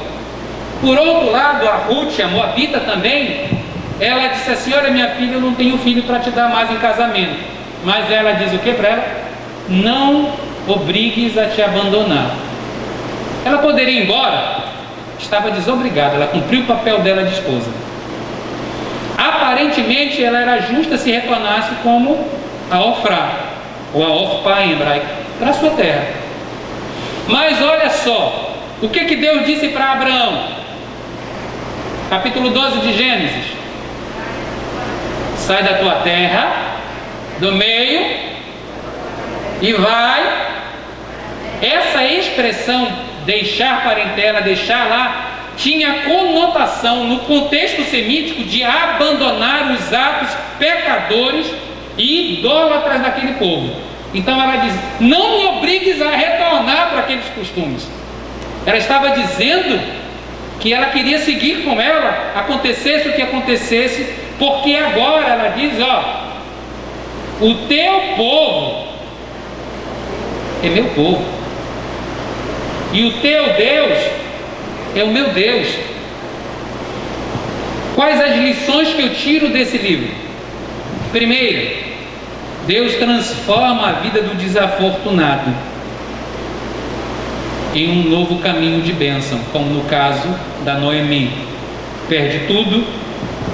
A: Por outro lado, a Ruth, a moabita também, ela disse assim: olha, minha filha, eu não tenho filho para te dar mais em casamento. Mas ela diz o que para ela? Não obrigues a te abandonar. Ela poderia ir embora? Estava desobrigada, ela cumpriu o papel dela de esposa. Aparentemente ela era justa se retornasse como a Ofrá, ou a Orpá em hebraico, para a sua terra. Mas olha só, o que Deus disse para Abraão? Capítulo 12 de Gênesis: sai da tua terra, do meio, e vai. Essa expressão, deixar parentela, deixar lá, tinha conotação no contexto semítico de abandonar os atos pecadores e idólatras daquele povo. Então ela diz: não me obrigues a retornar para aqueles costumes. Ela estava dizendo que ela queria seguir com ela, acontecesse o que acontecesse, porque agora ela diz: o teu povo é meu povo, e o teu Deus é o meu Deus. Quais as lições que eu tiro desse livro? Primeiro, Deus transforma a vida do desafortunado em um novo caminho de bênção, como no caso da Noemi. Perde tudo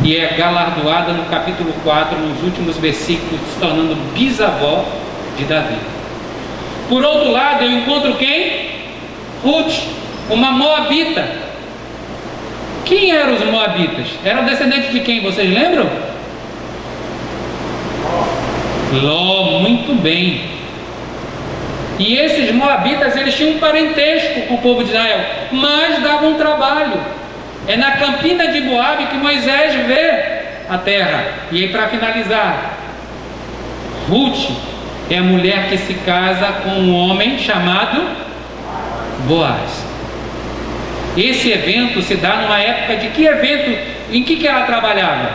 A: e é galardoada no capítulo 4, nos últimos versículos, se tornando bisavó de Davi. Por outro lado, eu encontro quem? Ruth, uma moabita. Quem eram os moabitas? Eram descendentes de quem? Vocês lembram? Ló, muito bem. E esses moabitas, eles tinham um parentesco com o povo de Israel, mas davam trabalho. É na campina de Moabe que Moisés vê a terra. E aí, para finalizar, Ruth é a mulher que se casa com um homem chamado Boaz. Esse evento se dá numa época de que evento? Em que ela trabalhava?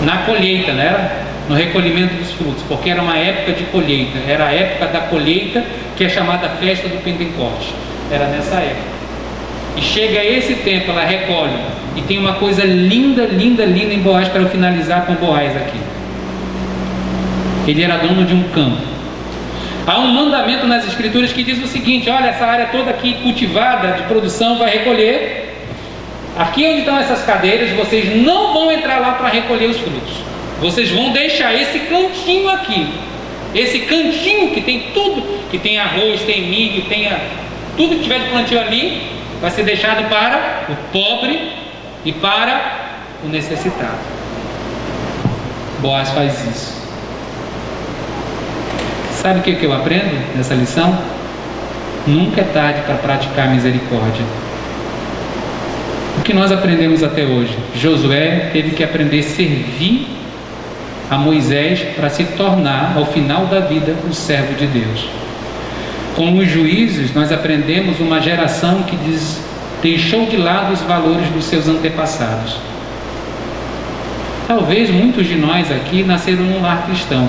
A: Na colheita, não era? No recolhimento dos frutos, porque era uma época de colheita. Era a época da colheita, que é chamada festa do Pentecoste. Era nessa época. E chega esse tempo, ela recolhe. E tem uma coisa linda, linda, linda em Boaz, para eu finalizar com Boaz aqui. Ele era dono de um campo. Há um mandamento nas escrituras que diz o seguinte: olha, essa área toda aqui cultivada de produção vai recolher. Aqui onde estão essas cadeiras, vocês não vão entrar lá para recolher os frutos. Vocês vão deixar esse cantinho aqui. Esse cantinho que tem tudo, que tem arroz, tem milho, tem tudo que tiver de plantio ali, vai ser deixado para o pobre e para o necessitado. Boaz faz isso. Sabe o que eu aprendo nessa lição? Nunca é tarde para praticar misericórdia. O que nós aprendemos até hoje? Josué teve que aprender a servir a Moisés para se tornar, ao final da vida, o servo de Deus. Com os juízes, nós aprendemos uma geração que deixou de lado os valores dos seus antepassados. Talvez muitos de nós aqui nasceram num lar cristão.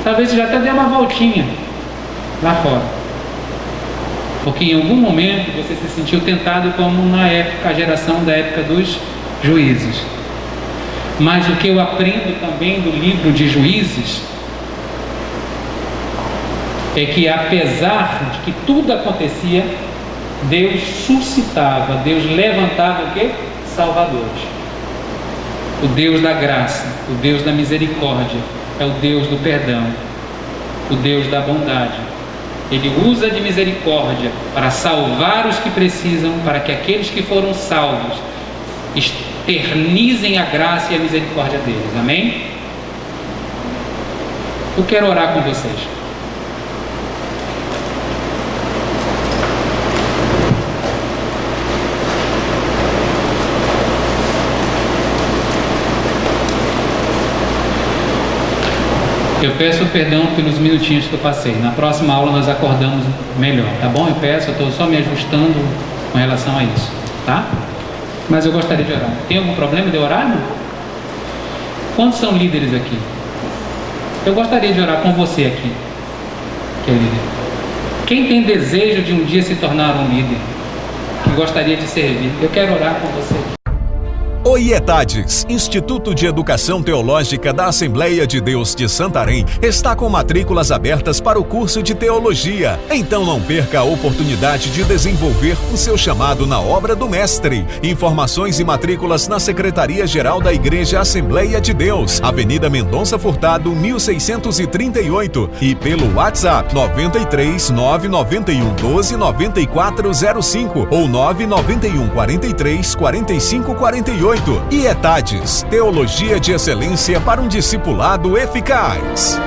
A: Talvez já até dê uma voltinha lá fora, porque em algum momento você se sentiu tentado, como na época, a geração da época dos Juízes. Mas o que eu aprendo também do livro de Juízes é que, apesar de que tudo acontecia, Deus suscitava, Deus levantava o quê? Salvadores. O Deus da graça, o Deus da misericórdia, é o Deus do perdão, o Deus da bondade. Ele usa de misericórdia para salvar os que precisam, para que aqueles que foram salvos eternizem a graça e a misericórdia deles. Amém? Eu quero orar com vocês. Eu peço perdão pelos minutinhos que eu passei. Na próxima aula nós acordamos melhor, tá bom? Eu peço, eu estou só me ajustando com relação a isso, tá? Mas eu gostaria de orar. Tem algum problema de orar? Não? Quantos são líderes aqui? Eu gostaria de orar com você aqui, que é líder. Quem tem desejo de um dia se tornar um líder, que gostaria de servir? Eu quero orar com você.
C: O IETADES, Instituto de Educação Teológica da Assembleia de Deus de Santarém, está com matrículas abertas para o curso de Teologia. Então não perca a oportunidade de desenvolver o seu chamado na obra do Mestre. Informações e matrículas na Secretaria-Geral da Igreja Assembleia de Deus, Avenida Mendonça Furtado, 1638, e pelo WhatsApp 93 991 12 9405 ou 991 43 45 48. IETADES, Teologia de Excelência para um discipulado eficaz.